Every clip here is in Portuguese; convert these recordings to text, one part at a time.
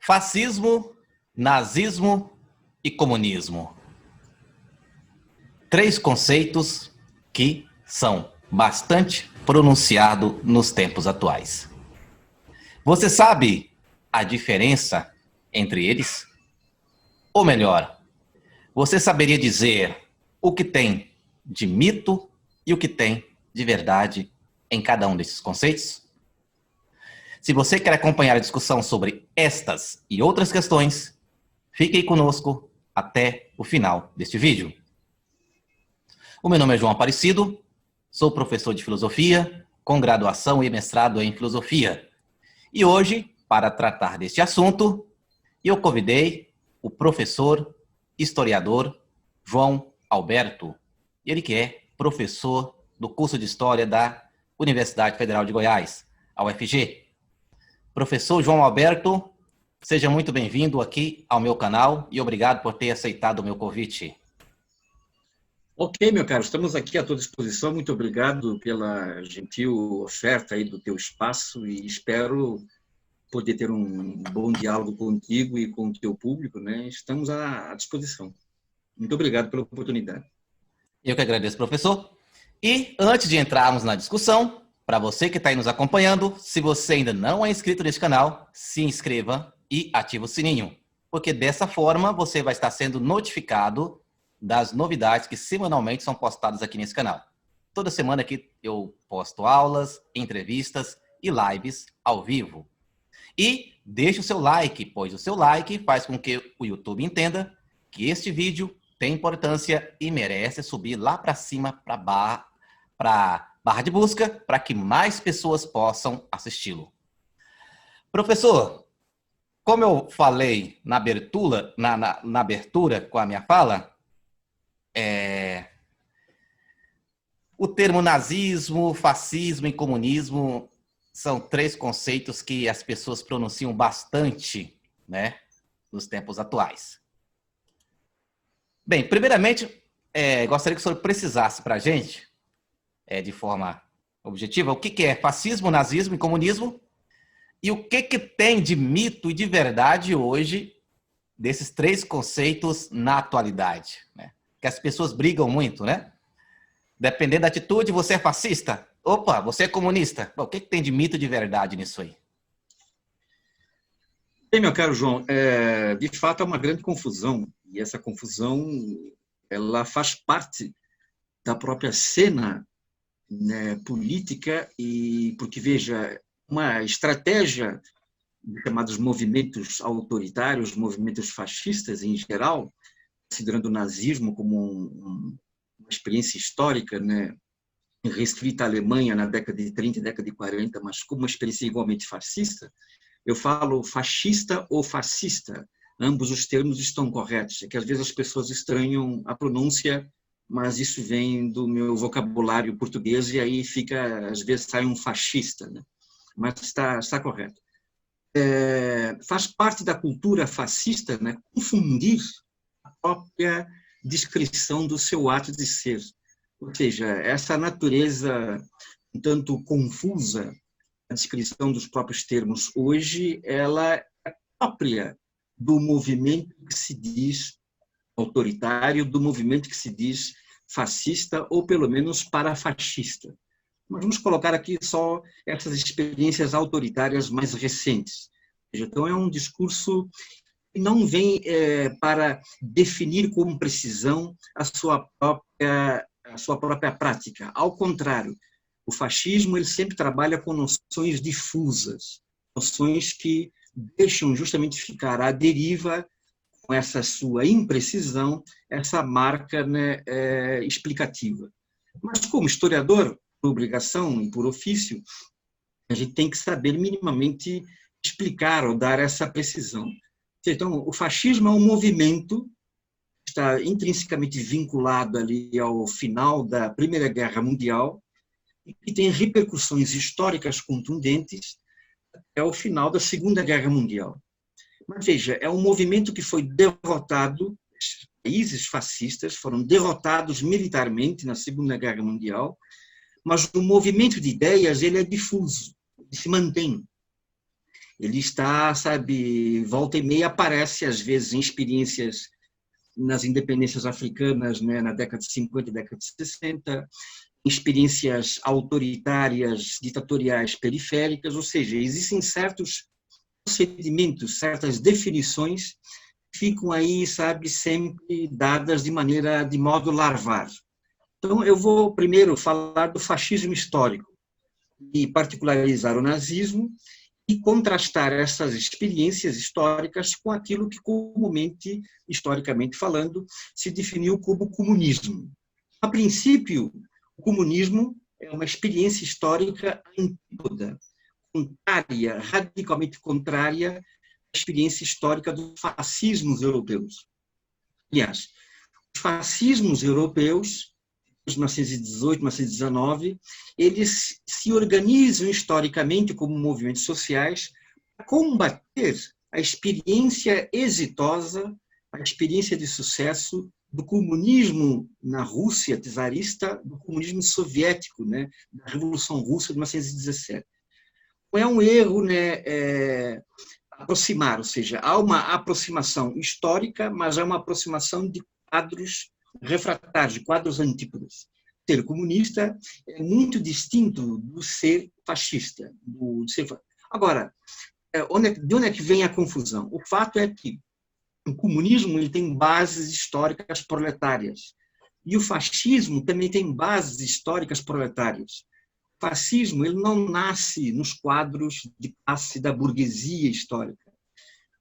Fascismo, nazismo e comunismo. Três conceitos que são bastante pronunciados nos tempos atuais. Você sabe a diferença entre eles? Ou melhor, você saberia dizer o que tem de mito e o que tem de verdade em cada um desses conceitos? Se você quer acompanhar a discussão sobre estas e outras questões, fique aí conosco até o final deste vídeo. O meu nome é João Aparecido, sou professor de filosofia, com graduação e mestrado em filosofia. E hoje, para tratar deste assunto, eu convidei o professor, historiador João Alberto, ele que é professor do curso de História da Universidade Federal de Goiás, a UFG. Professor João Alberto, seja muito bem-vindo aqui ao meu canal e obrigado por ter aceitado o meu convite. Ok, meu caro, estamos aqui à tua disposição. Muito obrigado pela gentil oferta aí do teu espaço e espero poder ter um bom diálogo contigo e com o teu público, né? Estamos à disposição. Muito obrigado pela oportunidade. Eu que agradeço, professor. E antes de entrarmos na discussão, para você que está aí nos acompanhando, se você ainda não é inscrito neste canal, se inscreva e ative o sininho, porque dessa forma você vai estar sendo notificado das novidades que semanalmente são postadas aqui nesse canal. Toda semana aqui eu posto aulas, entrevistas e lives ao vivo. E deixe o seu like, pois o seu like faz com que o YouTube entenda que este vídeo tem importância e merece subir lá para cima, para barra de busca, para que mais pessoas possam assisti-lo. Professor, como eu falei na abertura com a minha fala, o termo nazismo, fascismo e comunismo são três conceitos que as pessoas pronunciam bastante, né, nos tempos atuais. Bem, primeiramente, gostaria que o senhor precisasse para a gente, de forma objetiva, o que é fascismo, nazismo e comunismo e o que tem de mito e de verdade hoje desses três conceitos na atualidade, né? Que as pessoas brigam muito, né? Dependendo da atitude, você é fascista? Opa, você é comunista? Bom, o que tem de mito de verdade nisso aí? Bem, meu caro João, de fato é uma grande confusão, e essa confusão ela faz parte da própria cena, né, política, e porque, veja, uma estratégia dos chamados movimentos autoritários, movimentos fascistas em geral, considerando o nazismo como uma experiência histórica, né, restrita à Alemanha na década de 30 e década de 40, mas como uma experiência igualmente fascista, eu falo fascista ou fascista, ambos os termos estão corretos, é que às vezes as pessoas estranham a pronúncia, mas isso vem do meu vocabulário português e aí fica, às vezes sai um fascista, né? Mas está correto. Faz parte da cultura fascista, né, confundir a própria descrição do seu ato de ser. Ou seja, essa natureza um tanto confusa, a descrição dos próprios termos hoje, ela é própria do movimento que se diz autoritário, do movimento que se diz fascista ou pelo menos parafascista. Mas vamos colocar aqui só essas experiências autoritárias mais recentes. Então, é um discurso que não vem para definir com precisão a sua própria prática. Ao contrário, o fascismo ele sempre trabalha com noções difusas, noções que deixam justamente ficar à deriva, com essa sua imprecisão, essa marca, né, explicativa. Mas, como historiador, por obrigação e por ofício, a gente tem que saber minimamente explicar ou dar essa precisão. Então, o fascismo é um movimento que está intrinsecamente vinculado ali ao final da Primeira Guerra Mundial e que tem repercussões históricas contundentes até o final da Segunda Guerra Mundial. Mas veja, é um movimento que foi derrotado, os países fascistas foram derrotados militarmente na Segunda Guerra Mundial, mas o movimento de ideias ele é difuso, ele se mantém. Ele está, sabe, volta e meia aparece, às vezes, em experiências nas independências africanas, né, na década de 50 e década de 60, experiências autoritárias, ditatoriais periféricas, ou seja, existem certos procedimentos, certas definições que ficam aí, sabe, sempre dadas de modo larvar. Então, eu vou primeiro falar do fascismo histórico e particularizar o nazismo e contrastar essas experiências históricas com aquilo que comumente, historicamente falando, se definiu como comunismo. A princípio, o comunismo é uma experiência histórica antípoda, contrária, radicalmente contrária à experiência histórica dos fascismos europeus. Aliás, os fascismos europeus, 1918, 1919, eles se organizam historicamente como movimentos sociais para combater a experiência exitosa, a experiência de sucesso do comunismo na Rússia czarista, do comunismo soviético, né, da Revolução Russa de 1917. Não é um erro, né, aproximar, ou seja, há uma aproximação histórica, mas há uma aproximação de quadros refratários, de quadros antípodas. Ser comunista é muito distinto do ser fascista. Agora, de onde é que vem a confusão? O fato é que o comunismo ele tem bases históricas proletárias e o fascismo também tem bases históricas proletárias. O fascismo ele não nasce nos quadros de classe da burguesia histórica.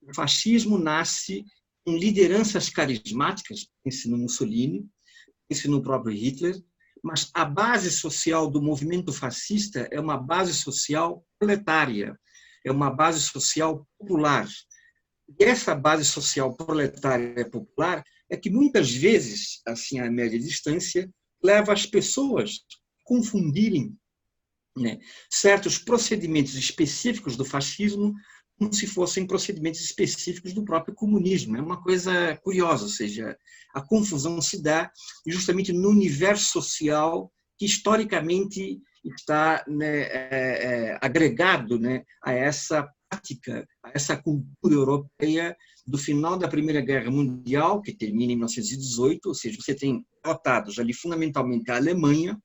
O fascismo nasce com lideranças carismáticas, pense no Mussolini, pense no próprio Hitler, mas a base social do movimento fascista é uma base social proletária, é uma base social popular. E essa base social proletária popular é que muitas vezes, assim a média distância, leva as pessoas a confundirem, né, certos procedimentos específicos do fascismo como se fossem procedimentos específicos do próprio comunismo. É uma coisa curiosa, ou seja, a confusão se dá justamente no universo social que historicamente está, né, agregado, né, a essa prática, a essa cultura europeia do final da Primeira Guerra Mundial, que termina em 1918, ou seja, você tem derrotados ali fundamentalmente a Alemanha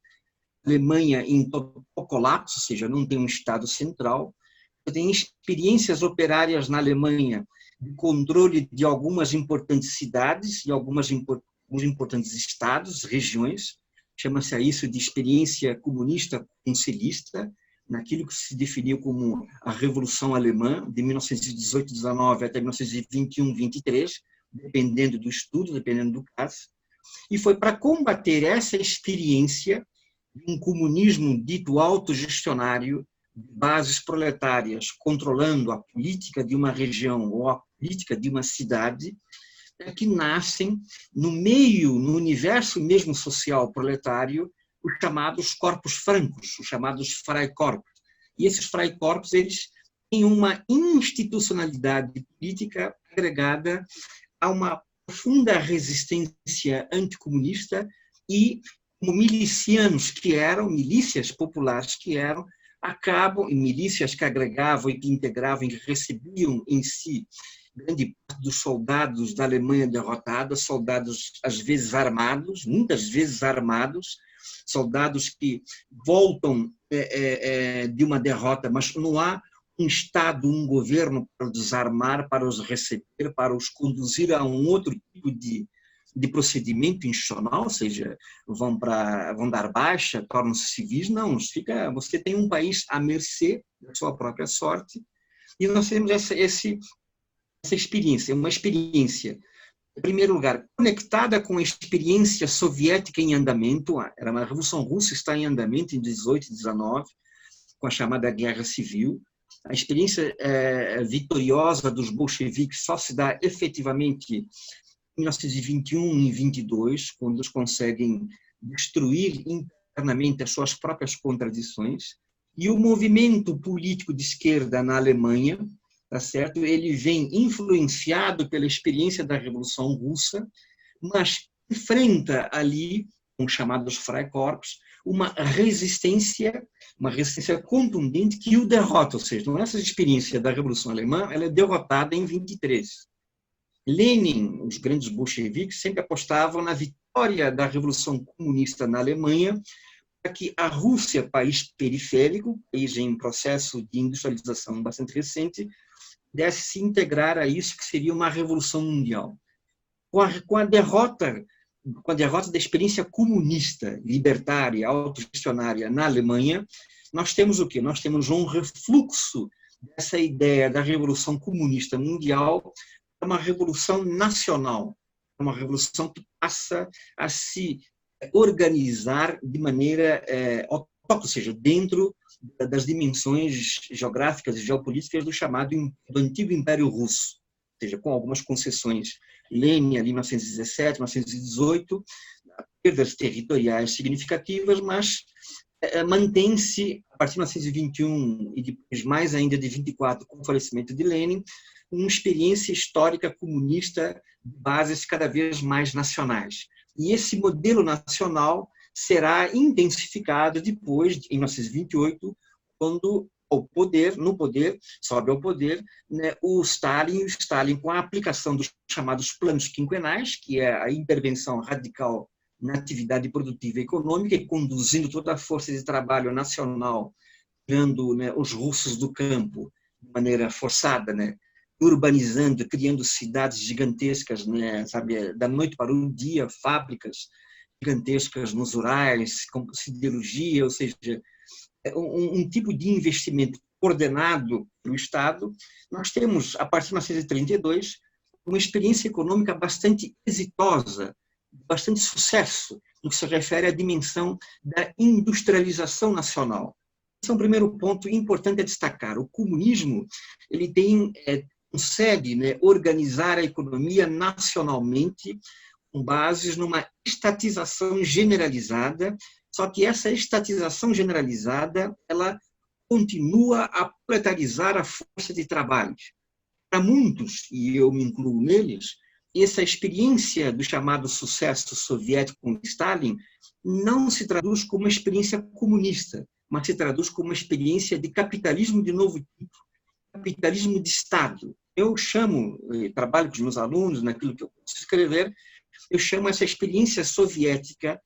em total colapso, ou seja, não tem um Estado central. Tem experiências operárias na Alemanha de controle de algumas importantes cidades e alguns importantes estados, regiões. Chama-se a isso de experiência comunista conselhista, naquilo que se definiu como a Revolução Alemã, de 1918-19 até 1921-23, dependendo do estudo, dependendo do caso. E foi para combater essa experiência de um comunismo dito autogestionário, de bases proletárias controlando a política de uma região ou a política de uma cidade, que nascem no meio, no universo mesmo social proletário, os chamados corpos francos, os chamados Freikorps. E esses Freikorps, eles têm uma institucionalidade política agregada a uma profunda resistência anticomunista e, como milicianos que eram, milícias populares que eram, acabam, milícias que agregavam e que integravam e que recebiam em si grande parte dos soldados da Alemanha derrotada, soldados às vezes armados, muitas vezes armados, soldados que voltam de uma derrota, mas não há um Estado, um governo para os desarmar, para os receber, para os conduzir a um outro tipo de procedimento institucional, ou seja, vão dar baixa, tornam-se civis. Não, você tem um país à mercê da sua própria sorte, e nós temos essa experiência, uma experiência, em primeiro lugar, conectada com a experiência soviética em andamento. Era uma Revolução Russa, está em andamento em 18 e 19, com a chamada Guerra Civil. A experiência vitoriosa dos bolcheviques só se dá efetivamente em 1921 e 22, quando eles conseguem destruir internamente as suas próprias contradições. E o movimento político de esquerda na Alemanha, tá certo? Ele vem influenciado pela experiência da Revolução Russa, mas enfrenta ali, com os chamados Freikorps, uma resistência contundente que o derrota, ou seja, nessa experiência da Revolução Alemã, ela é derrotada em 23. Lenin, os grandes bolcheviques, sempre apostavam na vitória da Revolução Comunista na Alemanha, para que a Rússia, país periférico, país em processo de industrialização bastante recente, pudesse se integrar a isso que seria uma revolução mundial. Com a derrota da experiência comunista, libertária, autogestionária na Alemanha, nós temos o quê? Nós temos um refluxo dessa ideia da revolução comunista mundial para uma revolução nacional, uma revolução que passa a se organizar de maneira autóctone, ou seja, dentro das dimensões geográficas e geopolíticas do antigo Império Russo, ou seja, com algumas concessões. Lenin, ali em 1917, 1918, perdas territoriais significativas, mas mantém-se, a partir de 1921 e depois mais ainda de 24, com o falecimento de Lenin, uma experiência histórica comunista de bases cada vez mais nacionais. E esse modelo nacional será intensificado depois, em 1928, quando no poder, sobe ao poder, né, o Stalin, com a aplicação dos chamados planos quinquenais, que é a intervenção radical na atividade produtiva e econômica, e conduzindo toda a força de trabalho nacional, tirando, né, os russos do campo de maneira forçada, né, urbanizando, criando cidades gigantescas, né, sabe, da noite para o dia, fábricas gigantescas nos Urais, com siderurgia, ou seja, um tipo de investimento coordenado pelo Estado. Nós temos, a partir de 1932, uma experiência econômica bastante exitosa, bastante sucesso, no que se refere à dimensão da industrialização nacional. Esse é um primeiro ponto importante a destacar. O comunismo ele consegue, né, organizar a economia nacionalmente com bases numa estatização generalizada, só que essa estatização generalizada ela continua a proletarizar a força de trabalho. Para muitos, e eu me incluo neles, essa experiência do chamado sucesso soviético com Stalin não se traduz como uma experiência comunista, mas se traduz como uma experiência de capitalismo de novo tipo, capitalismo de Estado. Eu trabalho com os meus alunos, naquilo que eu posso escrever, eu chamo essa experiência soviética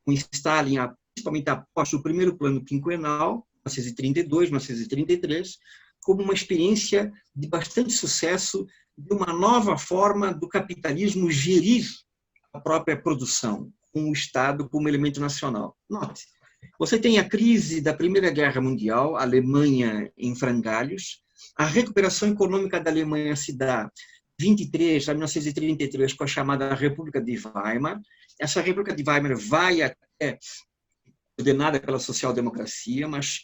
com Stalin, principalmente após o primeiro plano quinquenal, 1932, 1933, como uma experiência de bastante sucesso de uma nova forma do capitalismo gerir a própria produção, com o Estado como elemento nacional. Note, você tem a crise da Primeira Guerra Mundial, a Alemanha em frangalhos, a recuperação econômica da Alemanha se dá 23 a 1933 com a chamada República de Weimar. Essa República de Weimar vai até ordenada pela social-democracia, mas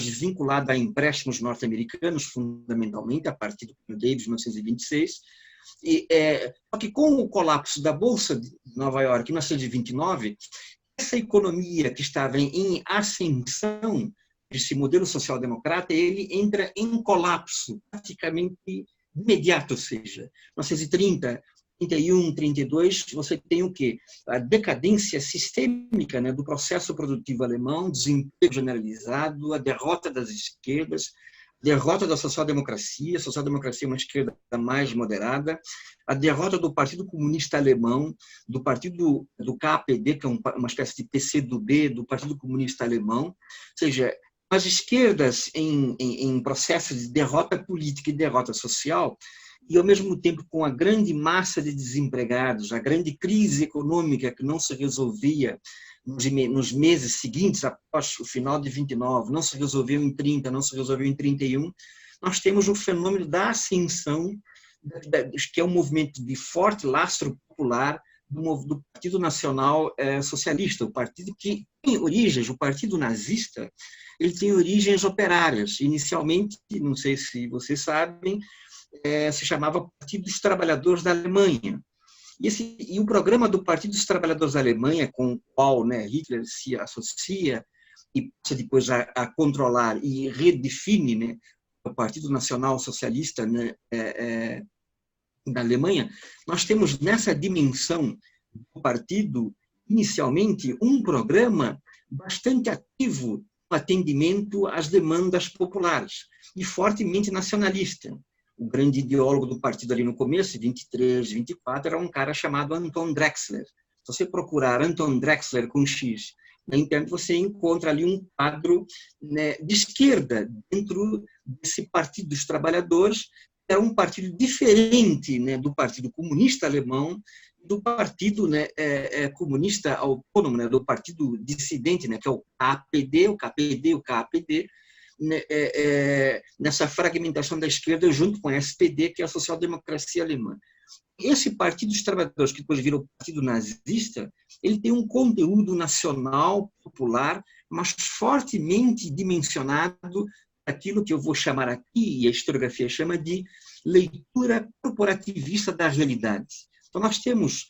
vinculada a empréstimos norte-americanos, fundamentalmente, a partir do Plano Davis, de 1926. Só que com o colapso da Bolsa de Nova York, em 1929, essa economia que estava em ascensão, esse modelo social-democrata, ele entra em colapso praticamente imediato, ou seja, 1930, 31, 32, você tem o quê? A decadência sistêmica, né, do processo produtivo alemão, desemprego generalizado, a derrota das esquerdas, derrota da social-democracia é uma esquerda mais moderada, a derrota do Partido Comunista Alemão, do partido do KPD, que é uma espécie de PCdoB, do Partido Comunista Alemão, ou seja, as esquerdas em processo de derrota política e derrota social, e ao mesmo tempo com a grande massa de desempregados, a grande crise econômica que não se resolvia nos meses seguintes, após o final de 29, não se resolveu em 30, não se resolveu em 31, nós temos o fenômeno da ascensão, que é um movimento de forte lastro popular do Partido Nacional Socialista, o partido que tem origens, o Partido Nazista, ele tem origens operárias. Inicialmente, não sei se vocês sabem, se chamava Partido dos Trabalhadores da Alemanha. E o programa do Partido dos Trabalhadores da Alemanha, com o qual, né, Hitler se associa e passa depois a controlar e redefine, né, o Partido Nacional Socialista, né, da Alemanha, nós temos nessa dimensão do partido inicialmente, um programa bastante ativo no atendimento às demandas populares e fortemente nacionalista. O grande ideólogo do partido ali no começo, 23, 24, era um cara chamado Anton Drexler. Se você procurar Anton Drexler com X na internet, você encontra ali um quadro, né, de esquerda dentro desse Partido dos Trabalhadores. Era um partido diferente, né, do Partido Comunista Alemão, do Partido, né, Comunista Autônomo, né, do Partido Dissidente, né, que é o KPD, o KPD, o KPD, né, nessa fragmentação da esquerda junto com a SPD, que é a social-democracia alemã. Esse Partido dos Trabalhadores, que depois virou Partido Nazista, ele tem um conteúdo nacional, popular, mas fortemente dimensionado aquilo que eu vou chamar aqui, e a historiografia chama de leitura corporativista da realidade. Então, nós temos,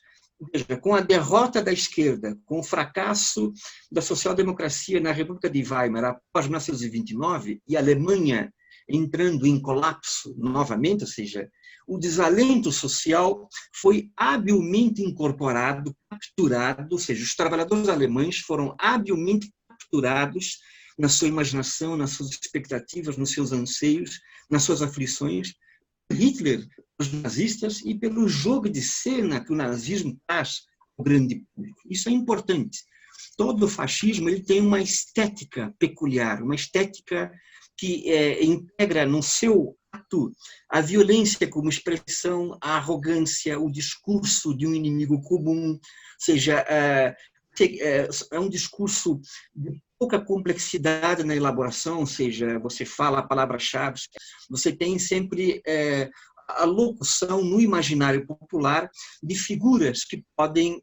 veja, com a derrota da esquerda, com o fracasso da social-democracia na República de Weimar após 1929, e a Alemanha entrando em colapso novamente, ou seja, o desalento social foi habilmente incorporado, capturado, ou seja, os trabalhadores alemães foram habilmente capturados na sua imaginação, nas suas expectativas, nos seus anseios, nas suas aflições. Hitler, os nazistas e pelo jogo de cena que o nazismo traz ao grande público. Isso é importante. Todo o fascismo ele tem uma estética peculiar, uma estética que integra no seu ato a violência como expressão, a arrogância, o discurso de um inimigo comum, ou seja, é um discurso de pouca complexidade na elaboração, ou seja, você fala a palavra-chave, você tem sempre a locução no imaginário popular de figuras que podem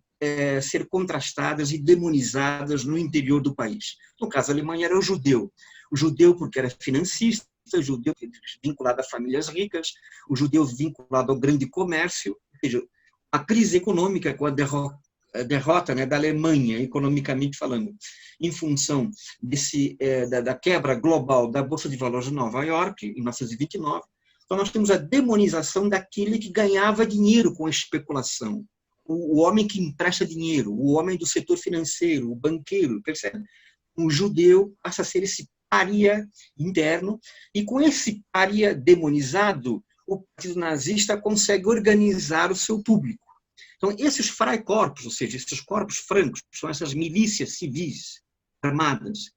ser contrastadas e demonizadas no interior do país. No caso da Alemanha era o judeu porque era financista, o judeu vinculado a famílias ricas, o judeu vinculado ao grande comércio, ou seja, a crise econômica com a derrota, né, da Alemanha, economicamente falando, em função da quebra global da Bolsa de Valores de Nova York, em 1929. Então, nós temos a demonização daquele que ganhava dinheiro com a especulação, o homem que empresta dinheiro, o homem do setor financeiro, o banqueiro, percebe? O judeu passa a ser esse pária interno, e com esse pária demonizado, o partido nazista consegue organizar o seu público. Então, esses Freikorps, ou seja, esses corpos francos, são essas milícias civis armadas,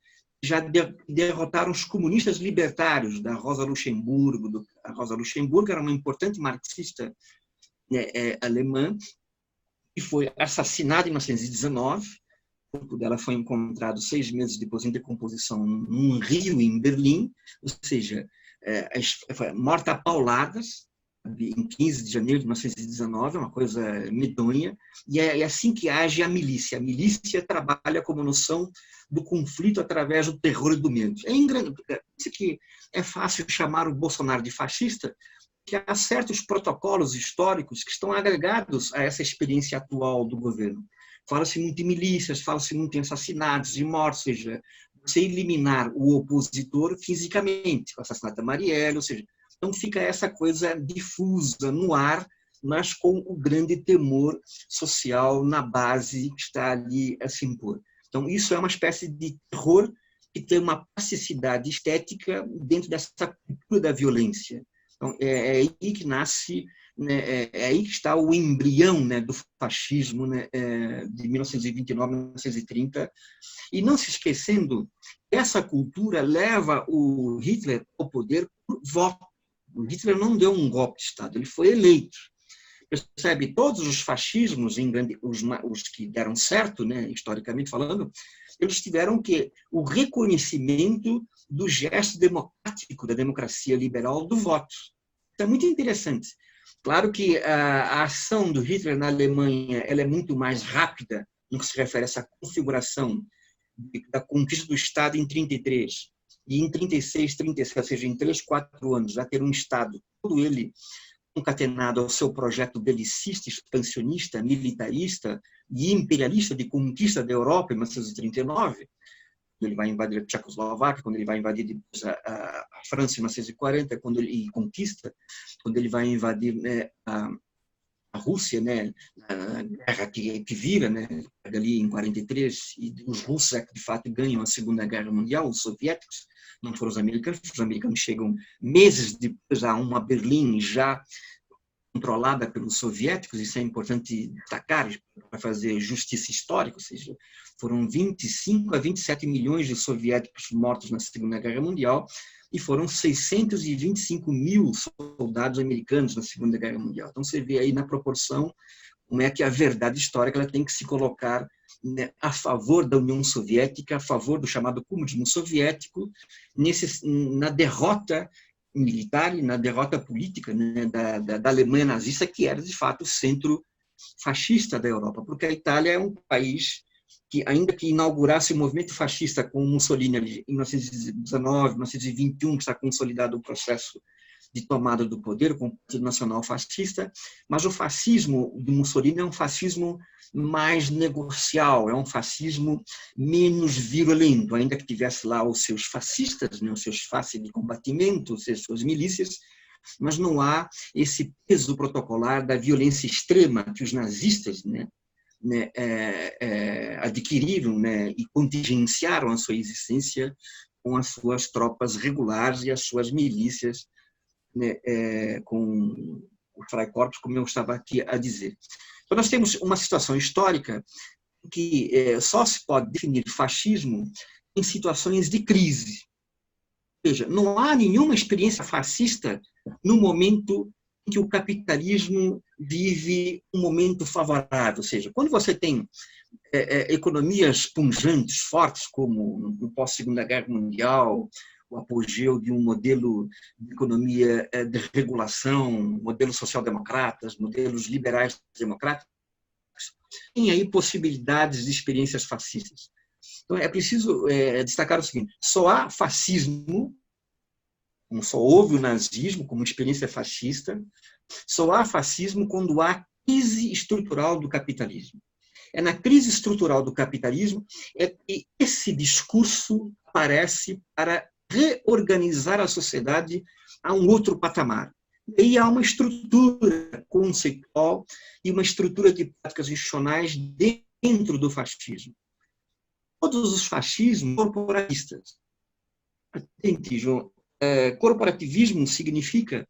já derrotaram os comunistas libertários da Rosa Luxemburgo. A Rosa Luxemburgo era uma importante marxista alemã, que foi assassinada em 1919. O corpo dela foi encontrado 6 meses depois em decomposição num rio em Berlim, ou seja, foi morta a pauladas, em 15 de janeiro de 1919, uma coisa medonha, e é assim que age a milícia. A milícia trabalha como noção do conflito através do terror e do medo. Isso que é fácil chamar o Bolsonaro de fascista, que há certos protocolos históricos que estão agregados a essa experiência atual do governo. Fala-se muito em milícias, fala-se muito em assassinatos e mortes, ou seja, você eliminar o opositor fisicamente, o assassinato da Marielle, ou seja, então fica essa coisa difusa no ar, mas com o grande temor social na base que está ali a se impor. Então isso é uma espécie de terror que tem uma plasticidade estética dentro dessa cultura da violência. Então é aí que nasce, né, é aí que está o embrião, né, do fascismo, né, de 1929, 1930, e não se esquecendo, essa cultura leva o Hitler ao poder por voto. O Hitler não deu um golpe de Estado, ele foi eleito. Percebe, todos os fascismos, os que deram certo, né, historicamente falando, eles tiveram o reconhecimento do gesto democrático, da democracia liberal, do voto. Isso é muito interessante. Claro que a ação do Hitler na Alemanha ela é muito mais rápida no que se refere a essa configuração da conquista do Estado em 1933. E em 36, 37, ou seja, em 3, 4 anos, já ter um Estado, todo ele concatenado ao seu projeto belicista, expansionista, militarista e imperialista de conquista da Europa em 1939, quando ele vai invadir a Tchecoslováquia, quando ele vai invadir depois a França em 1940, quando ele conquista, quando ele vai invadir, né, a a Rússia, né, a guerra que vira, né, ali em 43, e os russos é que de fato ganham a Segunda Guerra Mundial, os soviéticos, não foram os americanos chegam meses depois a uma Berlim já controlada pelos soviéticos, isso é importante destacar para fazer justiça histórica, ou seja, foram 25 a 27 milhões de soviéticos mortos na Segunda Guerra Mundial e foram 625 mil soldados americanos na Segunda Guerra Mundial. Então, você vê aí na proporção como é que a verdade histórica ela tem que se colocar, né, a favor da União Soviética, a favor do chamado comunismo soviético, na derrota militar e na derrota política, né, da Alemanha nazista, que era, de fato, o centro fascista da Europa, porque a Itália é um país que, ainda que inaugurasse o movimento fascista com Mussolini em 1919, 1921, que está consolidado o processo de tomada do poder com o Partido Nacional Fascista, mas o fascismo de Mussolini é um fascismo mais negocial, é um fascismo menos virulento, ainda que tivesse lá os seus fascistas, né, os seus faces de combatimento, as suas milícias, mas não há esse peso protocolar da violência extrema que os nazistas, né, adquiriram, né, e contingenciaram a sua existência com as suas tropas regulares e as suas milícias, né, com o Freikorps, como eu estava aqui a dizer. Então, nós temos uma situação histórica que só se pode definir fascismo em situações de crise. Ou seja, não há nenhuma experiência fascista no momento em que o capitalismo vive um momento favorável. Ou seja, quando você tem economias pujantes, fortes, como no pós-Segunda Guerra Mundial, o apogeu de um modelo de economia de regulação, modelos social-democratas, modelos liberais democráticos, tem aí possibilidades de experiências fascistas. Então, é preciso destacar o seguinte: só há fascismo, só houve o nazismo como experiência fascista, só há fascismo quando há crise estrutural do capitalismo. É na crise estrutural do capitalismo que esse discurso aparece para reorganizar a sociedade a um outro patamar. E aí há uma estrutura conceitual e uma estrutura de práticas institucionais dentro do fascismo. Todos os fascismos corporatistas. Atente, João, corporativismo significa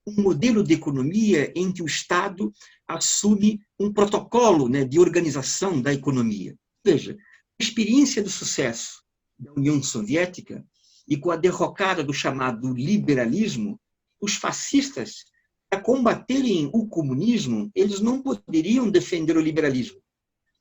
um modelo de economia em que o Estado assume um protocolo, né, de organização da economia. Veja, a experiência do sucesso da União Soviética e com a derrocada do chamado liberalismo, os fascistas, para combaterem o comunismo, eles não poderiam defender o liberalismo.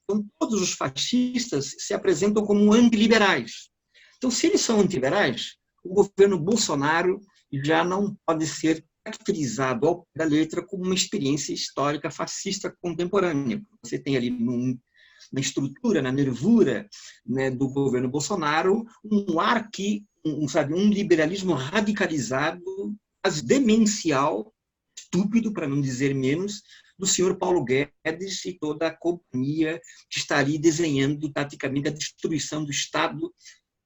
Então, todos os fascistas se apresentam como antiliberais. Então, se eles são antiliberais, o governo Bolsonaro já não pode ser caracterizado ao pé da letra como uma experiência histórica fascista contemporânea. Você tem ali na estrutura, na nervura, né, do governo Bolsonaro, um ar que, um liberalismo radicalizado, quase demencial, estúpido, para não dizer menos, do senhor Paulo Guedes e toda a companhia que está ali desenhando taticamente a destruição do Estado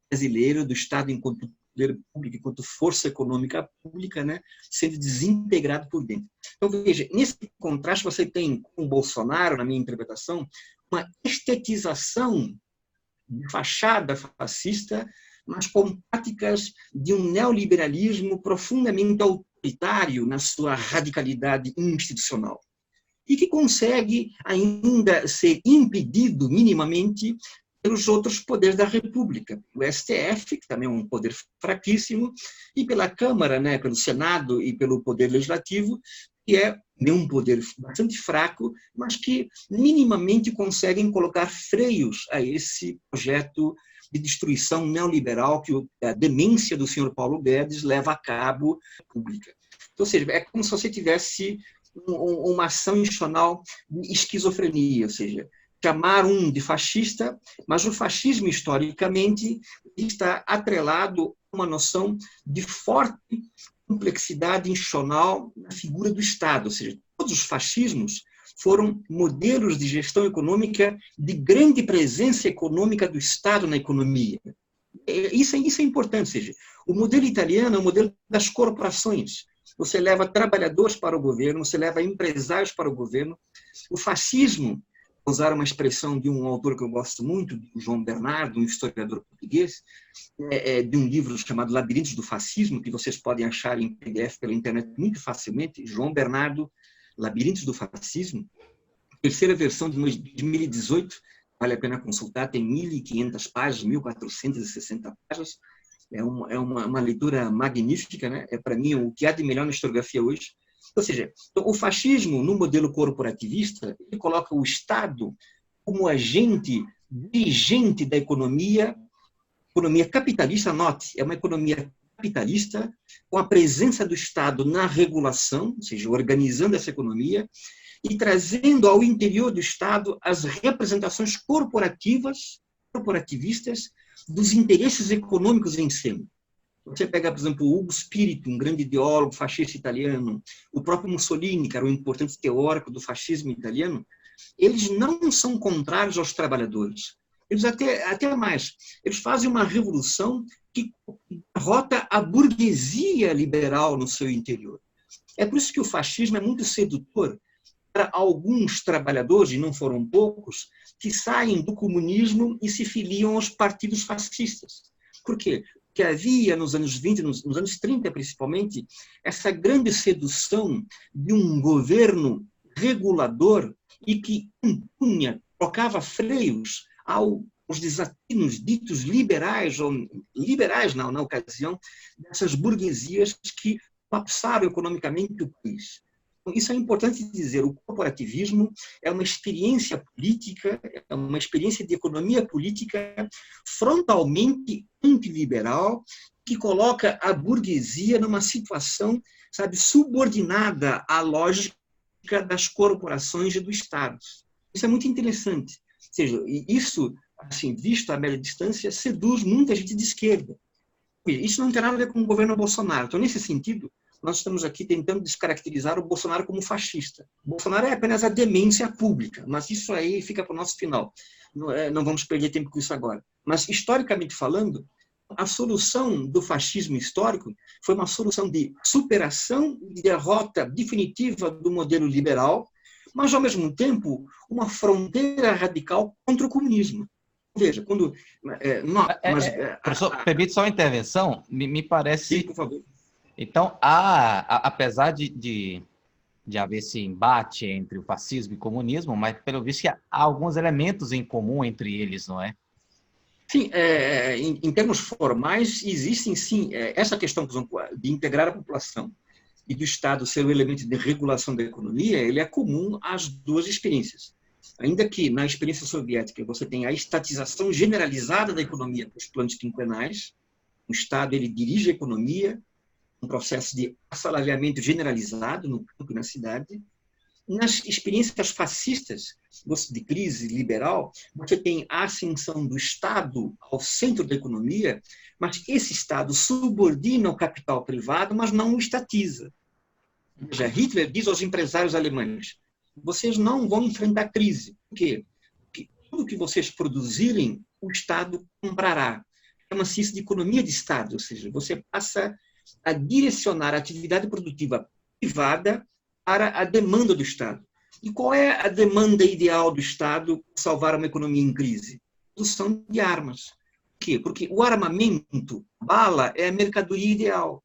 brasileiro, do Estado enquanto poder público, enquanto força econômica pública, né, sendo desintegrado por dentro. Então, veja, nesse contraste você tem com o Bolsonaro, na minha interpretação, uma estetização de fachada fascista, mas com práticas de um neoliberalismo profundamente autoritário na sua radicalidade institucional e que consegue ainda ser impedido minimamente pelos outros poderes da República, o STF, que também é um poder fraquíssimo, e pela Câmara, né, pelo Senado e pelo Poder Legislativo, que é um poder bastante fraco, mas que minimamente conseguem colocar freios a esse projeto de destruição neoliberal que a demência do senhor Paulo Guedes leva a cabo pública. Então, ou seja, é como se você tivesse uma ação institucional de esquizofrenia, ou seja, chamar um de fascista, mas o fascismo, historicamente, está atrelado a uma noção de forte complexidade institucional na figura do Estado, ou seja, todos os fascismos foram modelos de gestão econômica de grande presença econômica do Estado na economia. Isso é importante, ou seja, o modelo italiano é o modelo das corporações. você leva trabalhadores para o governo, você leva empresários para o governo. O fascismo, usar uma expressão de um autor que eu gosto muito, do João Bernardo, um historiador português, de um livro chamado Labirintos do Fascismo, que vocês podem achar em PDF pela internet muito facilmente, João Bernardo, Labirintos do Fascismo, terceira versão de 2018, vale a pena consultar, tem 1.500 páginas, 1.460 páginas, é uma leitura magnífica, né? É, para mim, o que há de melhor na historiografia hoje. Ou seja, o fascismo, no modelo corporativista, ele coloca o Estado como agente dirigente da economia capitalista, note, é uma economia capitalista, com a presença do Estado na regulação, ou seja, organizando essa economia, e trazendo ao interior do Estado as representações corporativistas dos interesses econômicos em cena. Você pega, por exemplo, o Ugo Spirito, um grande ideólogo fascista italiano, o próprio Mussolini, que era um importante teórico do fascismo italiano, eles não são contrários aos trabalhadores. Eles até mais, eles fazem uma revolução que derrota a burguesia liberal no seu interior. É por isso que o fascismo é muito sedutor para alguns trabalhadores, e não foram poucos, que saem do comunismo e se filiam aos partidos fascistas. Por quê? Porque havia nos anos 20, nos anos 30 principalmente, essa grande sedução de um governo regulador e que impunha, colocava freios aos desatinos ditos liberais, ou liberais na ocasião, dessas burguesias que colapsaram economicamente o país. Isso é importante dizer, o corporativismo é uma experiência política, é uma experiência de economia política frontalmente antiliberal, que coloca a burguesia numa situação, sabe, subordinada à lógica das corporações e do Estado. Isso é muito interessante. Ou seja, isso, assim, visto a média distância, seduz muita gente de esquerda. Isso não tem nada a ver com o governo Bolsonaro. Então, nesse sentido, nós estamos aqui tentando descaracterizar o Bolsonaro como fascista. O Bolsonaro é apenas a demência pública, mas isso aí fica para o nosso final. Não vamos perder tempo com isso agora. Mas, historicamente falando, a solução do fascismo histórico foi uma solução de superação e derrota definitiva do modelo liberal, mas, ao mesmo tempo, uma fronteira radical contra o comunismo. Veja, quando... Professor, permite só uma intervenção? Me parece... Sim, por favor. Então, apesar de haver esse embate entre o fascismo e o comunismo, mas, pelo visto, há alguns elementos em comum entre eles, não é? Sim, em termos formais, existem, sim, essa questão, por exemplo, de integrar a população e do Estado ser o elemento de regulação da economia, ele é comum às duas experiências. Ainda que, na experiência soviética, você tem a estatização generalizada da economia dos planos quinquenais, o Estado ele dirige a economia, um processo de assalariamento generalizado no campo e na cidade. Nas experiências fascistas, de crise liberal, você tem a ascensão do Estado ao centro da economia, mas esse Estado subordina o capital privado, mas não o estatiza. Ou seja, Hitler diz aos empresários alemães, vocês não vão enfrentar crise. Por quê? Porque tudo que vocês produzirem, o Estado comprará. Chama-se isso de economia de Estado, ou seja, você passa a direcionar a atividade produtiva privada para a demanda do Estado. E qual é a demanda ideal do Estado para salvar uma economia em crise? Produção de armas. Por quê? Porque o armamento, a bala, é a mercadoria ideal.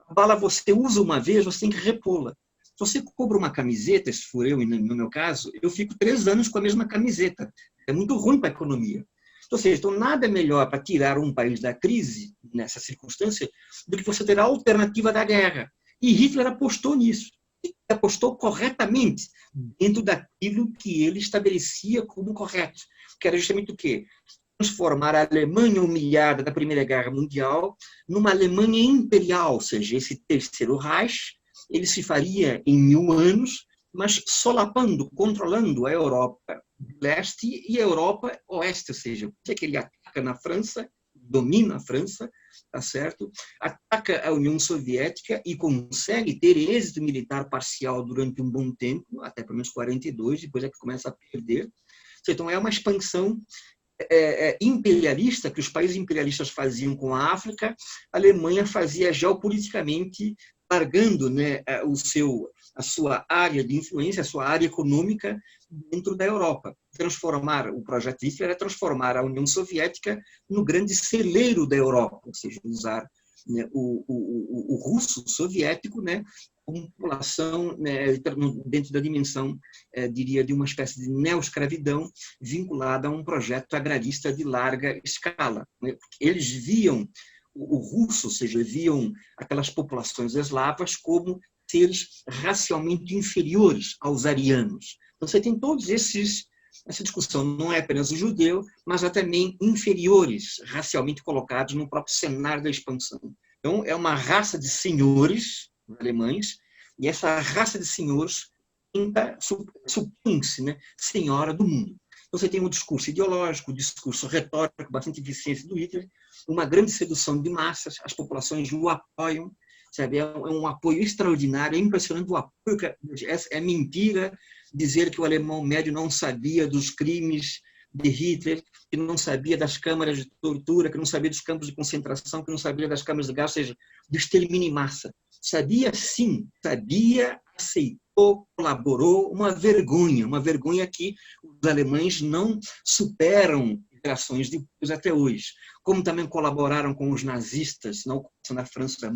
A bala você usa uma vez, você tem que repô-la. Se você compra uma camiseta, se for eu, no meu caso, eu fico 3 anos com a mesma camiseta. É muito ruim para a economia. Ou seja, então nada melhor para tirar um país da crise, nessa circunstância, do que você ter a alternativa da guerra. E Hitler apostou nisso. E apostou corretamente, dentro daquilo que ele estabelecia como correto. Que era justamente o quê? Transformar a Alemanha humilhada da Primeira Guerra Mundial numa Alemanha imperial, ou seja, esse terceiro Reich, ele se faria em 1000 anos, mas solapando, controlando a Europa leste e a Europa oeste, ou seja, que ele ataca na França, domina a França, tá certo? Ataca a União Soviética e consegue ter êxito militar parcial durante um bom tempo, até pelo menos 42, depois é que começa a perder. Então é uma expansão imperialista que os países imperialistas faziam com a África, a Alemanha fazia geopoliticamente largando, né, a sua área de influência, a sua área econômica dentro da Europa. O projeto Hitler era transformar a União Soviética no grande celeiro da Europa, ou seja, usar, né, o russo soviético, né, como população, né, dentro da dimensão, diria, de uma espécie de neoescravidão vinculada a um projeto agrarista de larga escala, né? Eles viam o russo, ou seja, viam aquelas populações eslavas como seres racialmente inferiores aos arianos. Então, você tem todos essa discussão, não é apenas o judeu, mas há também inferiores racialmente colocados no próprio cenário da expansão. Então, é uma raça de senhores alemães, e essa raça de senhores supõe-se, né, senhora do mundo. Então, você tem um discurso ideológico, um discurso retórico, bastante eficiente do Hitler, uma grande sedução de massas, as populações o apoiam, sabe? É um apoio extraordinário, é impressionante o apoio. É mentira dizer que o alemão médio não sabia dos crimes de Hitler, que não sabia das câmaras de tortura, que não sabia dos campos de concentração, que não sabia das câmaras de gás, ou seja, do extermínio em massa. Sabia sim, sabia, aceitou, colaborou, uma vergonha que os alemães não superam gerações depois até hoje. Como também colaboraram com os nazistas na ocupação da França,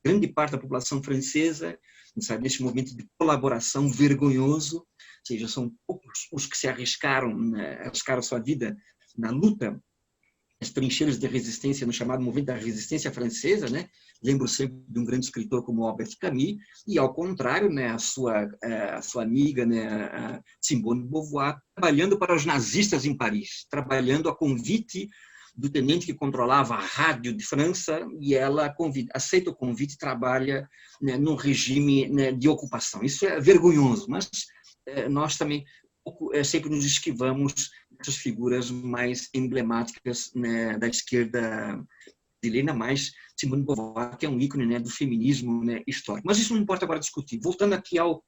grande parte da população francesa, sabe, nesse movimento de colaboração vergonhoso, ou seja, são poucos os que se arriscaram sua vida na luta, as trincheiras de resistência no chamado movimento da resistência francesa, né? Lembro sempre de um grande escritor como Albert Camus, e ao contrário, né, a sua amiga, né, a Simone de Beauvoir, trabalhando para os nazistas em Paris, trabalhando a convite do tenente que controlava a rádio de França, e ela aceita o convite e trabalha, né, num regime, né, de ocupação. Isso é vergonhoso, mas nós também sempre nos esquivamos dessas figuras mais emblemáticas, né, da esquerda brasileira, mais Simone de Beauvoir, que é um ícone, né, do feminismo, né, histórico. Mas isso não importa agora discutir. Voltando aqui ao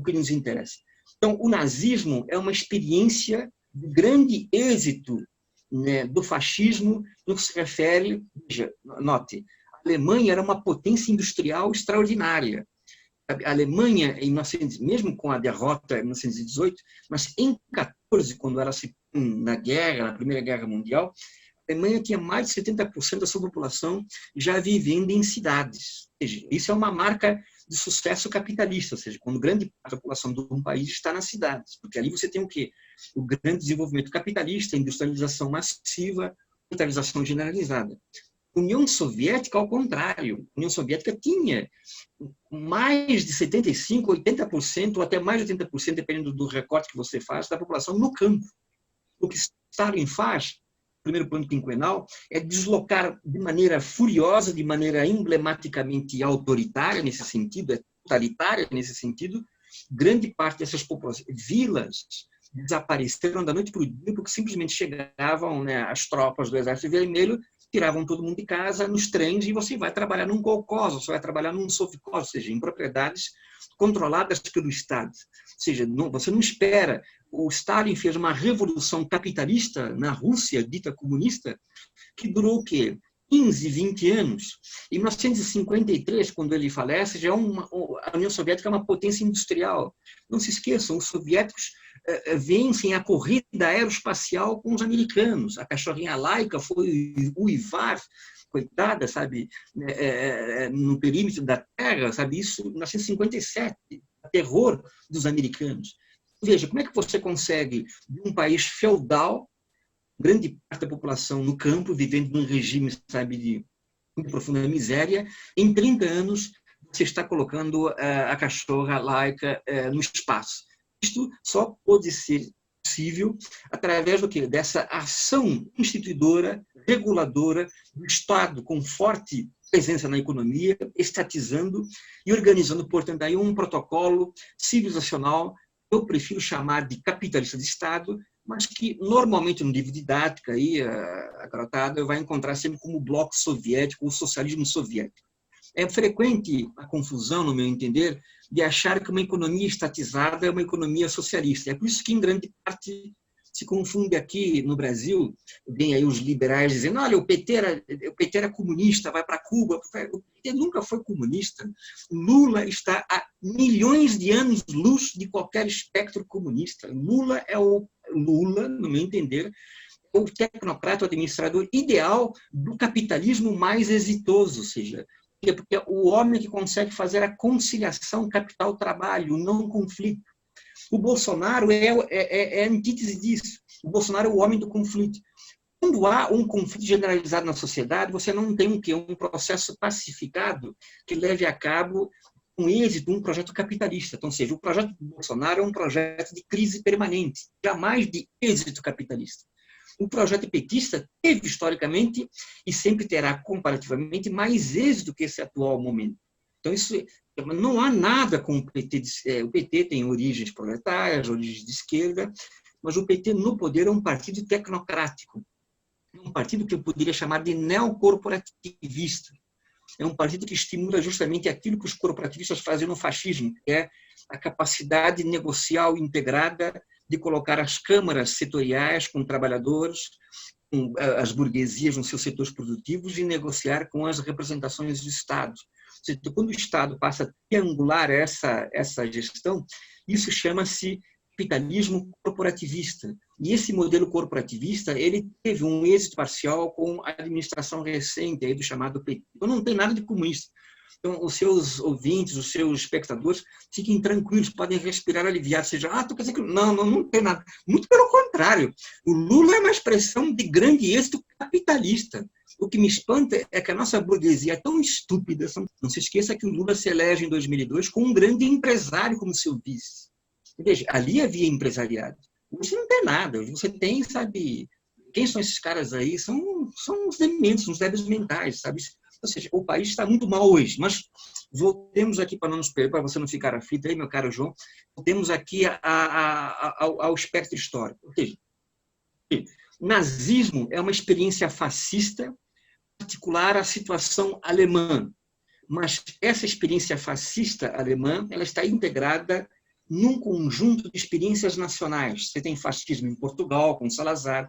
que nos interessa. Então, o nazismo é uma experiência de grande êxito, né, do fascismo no que se refere, veja, note, a Alemanha era uma potência industrial extraordinária. A Alemanha, mesmo com a derrota em 1918, mas em 14, quando ela se na guerra, na Primeira Guerra Mundial, a Alemanha tinha mais de 70% da sua população já vivendo em cidades. Ou seja, isso é uma marca de sucesso capitalista, ou seja, quando grande parte da população de um país está nas cidades, porque ali você tem o quê? O grande desenvolvimento capitalista, a industrialização massiva, capitalização generalizada. União Soviética, ao contrário, a União Soviética tinha mais de 75%, 80%, ou até mais de 80%, dependendo do recorte que você faz, da população no campo. O que Stalin faz, no primeiro plano quinquenal, é deslocar de maneira furiosa, de maneira emblematicamente autoritária nesse sentido, totalitária nesse sentido, grande parte dessas populações, vilas, desapareceram da noite para o dia, porque simplesmente chegavam, né, as tropas do Exército Vermelho, tiravam todo mundo de casa nos trens e você vai trabalhar num kolkhoz, você vai trabalhar num sovkhoz, ou seja, em propriedades controladas pelo Estado. Ou seja, você não espera. O Stalin fez uma revolução capitalista na Rússia, dita comunista, que durou o quê? 15, 20 anos. Em 1953, quando ele falece, já a União Soviética é uma potência industrial. Não se esqueçam, os soviéticos vencem a corrida aeroespacial com os americanos. A cachorrinha Laika foi uivar, coitada, sabe, no perímetro da Terra, sabe, isso em 1957, o terror dos americanos. Veja, como é que você consegue, de um país feudal, grande parte da população no campo, vivendo num regime, sabe, de profunda miséria, em 30 anos você está colocando a cachorra Laika no espaço. Isto só pode ser possível através do quê? Dessa ação instituidora, reguladora do Estado com forte presença na economia, estatizando e organizando, portanto, aí um protocolo civilizacional, eu prefiro chamar de capitalista de Estado, mas que normalmente no livro didático aí, a garotada vai encontrar sempre como o bloco soviético, o socialismo soviético. É frequente a confusão, no meu entender, de achar que uma economia estatizada é uma economia socialista. É por isso que, em grande parte, Se confunde aqui no Brasil, vem aí os liberais dizendo, olha, o PT era comunista, vai para Cuba. O PT nunca foi comunista. Lula está a milhões de anos-luz de qualquer espectro comunista. Lula, no meu entender, é o tecnocrata, o administrador ideal do capitalismo mais exitoso, ou seja, porque é o homem que consegue fazer a conciliação capital-trabalho, o não conflito. O Bolsonaro é a antítese disso. O Bolsonaro é o homem do conflito. Quando há um conflito generalizado na sociedade, você não tem um processo pacificado que leve a cabo com êxito um projeto capitalista. Então, ou seja, o projeto do Bolsonaro é um projeto de crise permanente, jamais de êxito capitalista. O projeto petista teve, historicamente, e sempre terá, comparativamente, mais êxito que esse atual momento. Então, não há nada com o PT. O PT tem origens proletárias, origens de esquerda, mas o PT, no poder, é um partido tecnocrático. É um partido que eu poderia chamar de neocorporativista. É um partido que estimula justamente aquilo que os corporativistas fazem no fascismo, que é a capacidade negocial integrada de colocar as câmaras setoriais com trabalhadores, com as burguesias nos seus setores produtivos e negociar com as representações do Estado. Ou seja, quando o Estado passa a triangular essa gestão, isso chama-se capitalismo corporativista. E esse modelo corporativista, ele teve um êxito parcial com a administração recente aí do chamado PT. Então, não tem nada de comunista. Então, os seus ouvintes, os seus espectadores, fiquem tranquilos, podem respirar aliviados. Seja, tu quer dizer que não tem nada. Muito pelo contrário. O Lula é uma expressão de grande êxito capitalista. O que me espanta é que a nossa burguesia é tão estúpida. Não se esqueça que o Lula se elege em 2002 com um grande empresário como seu vice. Veja, ali havia empresariado. Hoje não tem nada. Hoje você tem, sabe... Quem são esses caras aí? São os dementes, os débeis mentais, sabe? Ou seja, o país está muito mal hoje. Mas voltemos aqui, para você não ficar aflito aí, meu caro João, voltemos aqui ao espectro histórico. Ou seja, o nazismo é uma experiência fascista particular à situação alemã. Mas essa experiência fascista alemã, ela está integrada num conjunto de experiências nacionais. Você tem fascismo em Portugal, com Salazar,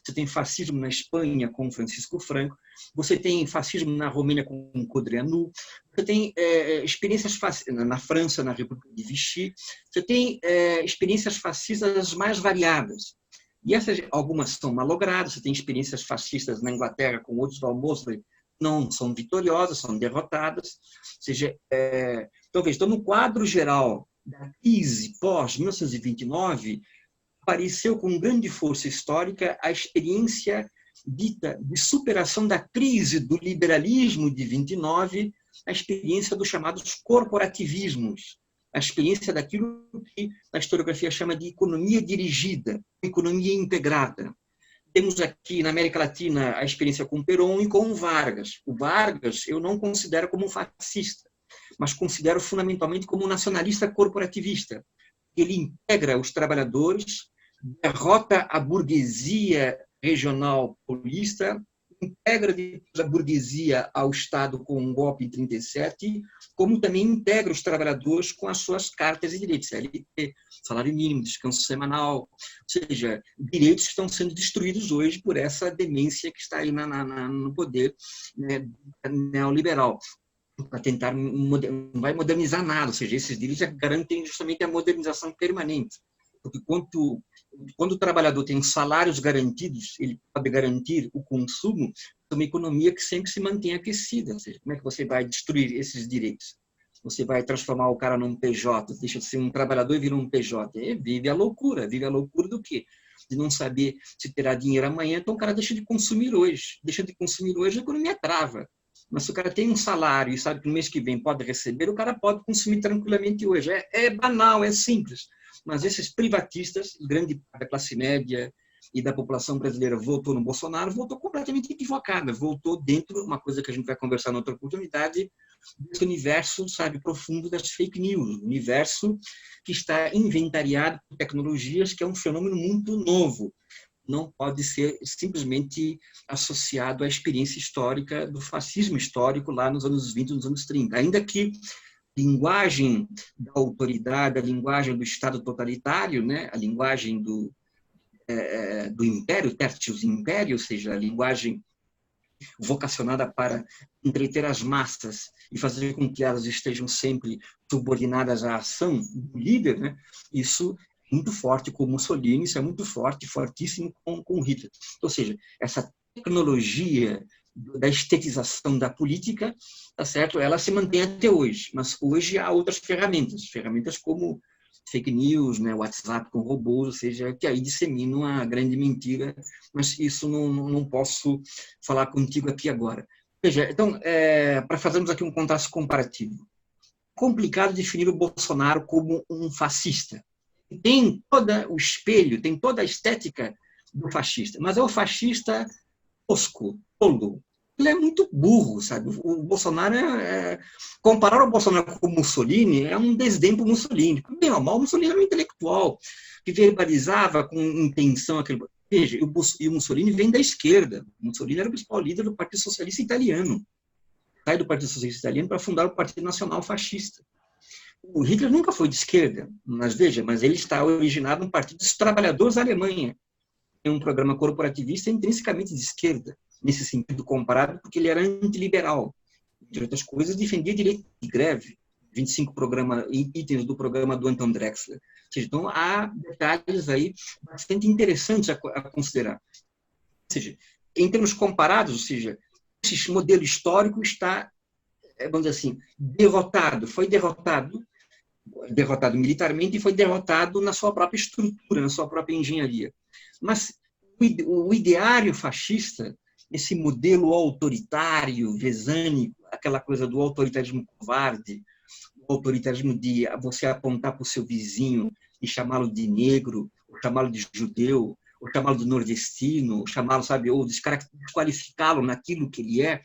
você tem fascismo na Espanha, com Francisco Franco, você tem fascismo na Romênia, com Codreanu, você tem experiências fascistas na França, na República de Vichy, você tem experiências fascistas mais variadas. E algumas são malogradas, você tem experiências fascistas na Inglaterra, com outros Mosley, não são vitoriosas, são derrotadas. Ou seja, então, no quadro geral da crise pós-1929, apareceu com grande força histórica a experiência dita de superação da crise do liberalismo de 29, a experiência dos chamados corporativismos, a experiência daquilo que a historiografia chama de economia dirigida, economia integrada. Temos aqui na América Latina a experiência com Perón e com Vargas. O Vargas eu não considero como fascista, mas considero fundamentalmente como nacionalista corporativista. Ele integra os trabalhadores, derrota a burguesia regional populista, integra a burguesia ao Estado com um golpe em 37, como também integra os trabalhadores com as suas cartas e direitos, CLT, salário mínimo, descanso semanal, ou seja, direitos que estão sendo destruídos hoje por essa demência que está aí no poder, né, neoliberal, para tentar, não vai modernizar nada, ou seja, esses direitos garantem justamente a modernização permanente, porque quando o trabalhador tem salários garantidos, ele pode garantir o consumo de uma economia que sempre se mantém aquecida. Ou seja, como é que você vai destruir esses direitos? Você vai transformar o cara num PJ, deixa de ser um trabalhador e vira um PJ. Vive a loucura do quê? De não saber se terá dinheiro amanhã, então o cara deixa de consumir hoje. Deixa de consumir hoje, a economia trava. Mas se o cara tem um salário e sabe que no mês que vem pode receber, o cara pode consumir tranquilamente hoje. É banal, é simples. Mas esses privatistas, grande parte da classe média e da população brasileira votou no Bolsonaro, votou completamente equivocada, votou dentro, uma coisa que a gente vai conversar em outra oportunidade, desse universo, sabe, profundo das fake news, universo que está inventariado por tecnologias, que é um fenômeno muito novo. Não pode ser simplesmente associado à experiência histórica do fascismo histórico lá nos anos 20, nos anos 30, ainda que linguagem da autoridade, a linguagem do Estado totalitário, né? A linguagem do império, tertius império, ou seja, a linguagem vocacionada para entreter as massas e fazer com que elas estejam sempre subordinadas à ação do líder, né? Isso é muito forte com Mussolini, isso é muito forte, fortíssimo com Hitler. Ou seja, essa tecnologia da estetização da política, tá certo? Ela se mantém até hoje, mas hoje há outras ferramentas como fake news, né, WhatsApp com robôs, ou seja, que aí disseminam a grande mentira, mas isso não posso falar contigo aqui agora. Veja, então, para fazermos aqui um contraste comparativo, complicado definir o Bolsonaro como um fascista. Tem todo o espelho, tem toda a estética do fascista, mas é o fascista tosco, tolo. Ele é muito burro, sabe? O Bolsonaro comparar o Bolsonaro com o Mussolini é um desdém para o Mussolini. Bem ou mal, o Mussolini era um intelectual que verbalizava com intenção aquele. Veja, e o Mussolini vem da esquerda. O Mussolini era o principal líder do Partido Socialista Italiano. Sai do Partido Socialista Italiano para fundar o Partido Nacional Fascista. O Hitler nunca foi de esquerda, mas veja, mas ele está originado no Partido dos Trabalhadores da Alemanha. Tem um programa corporativista intrinsecamente de esquerda, nesse sentido comparado, porque ele era antiliberal. Entre outras coisas, defendia direito de greve, 25 itens do programa do Anton Drexler. Ou seja, então, há detalhes aí bastante interessantes a considerar. Ou seja, em termos comparados, ou seja, esse modelo histórico está, vamos dizer assim, derrotado, foi derrotado militarmente e foi derrotado na sua própria estrutura, na sua própria engenharia. Mas o ideário fascista, esse modelo autoritário, vesânico, aquela coisa do autoritarismo covarde, o autoritarismo de você apontar para o seu vizinho e chamá-lo de negro, ou chamá-lo de judeu, ou chamá-lo de nordestino, ou chamá-lo, sabe, ou desqualificá-lo naquilo que ele é,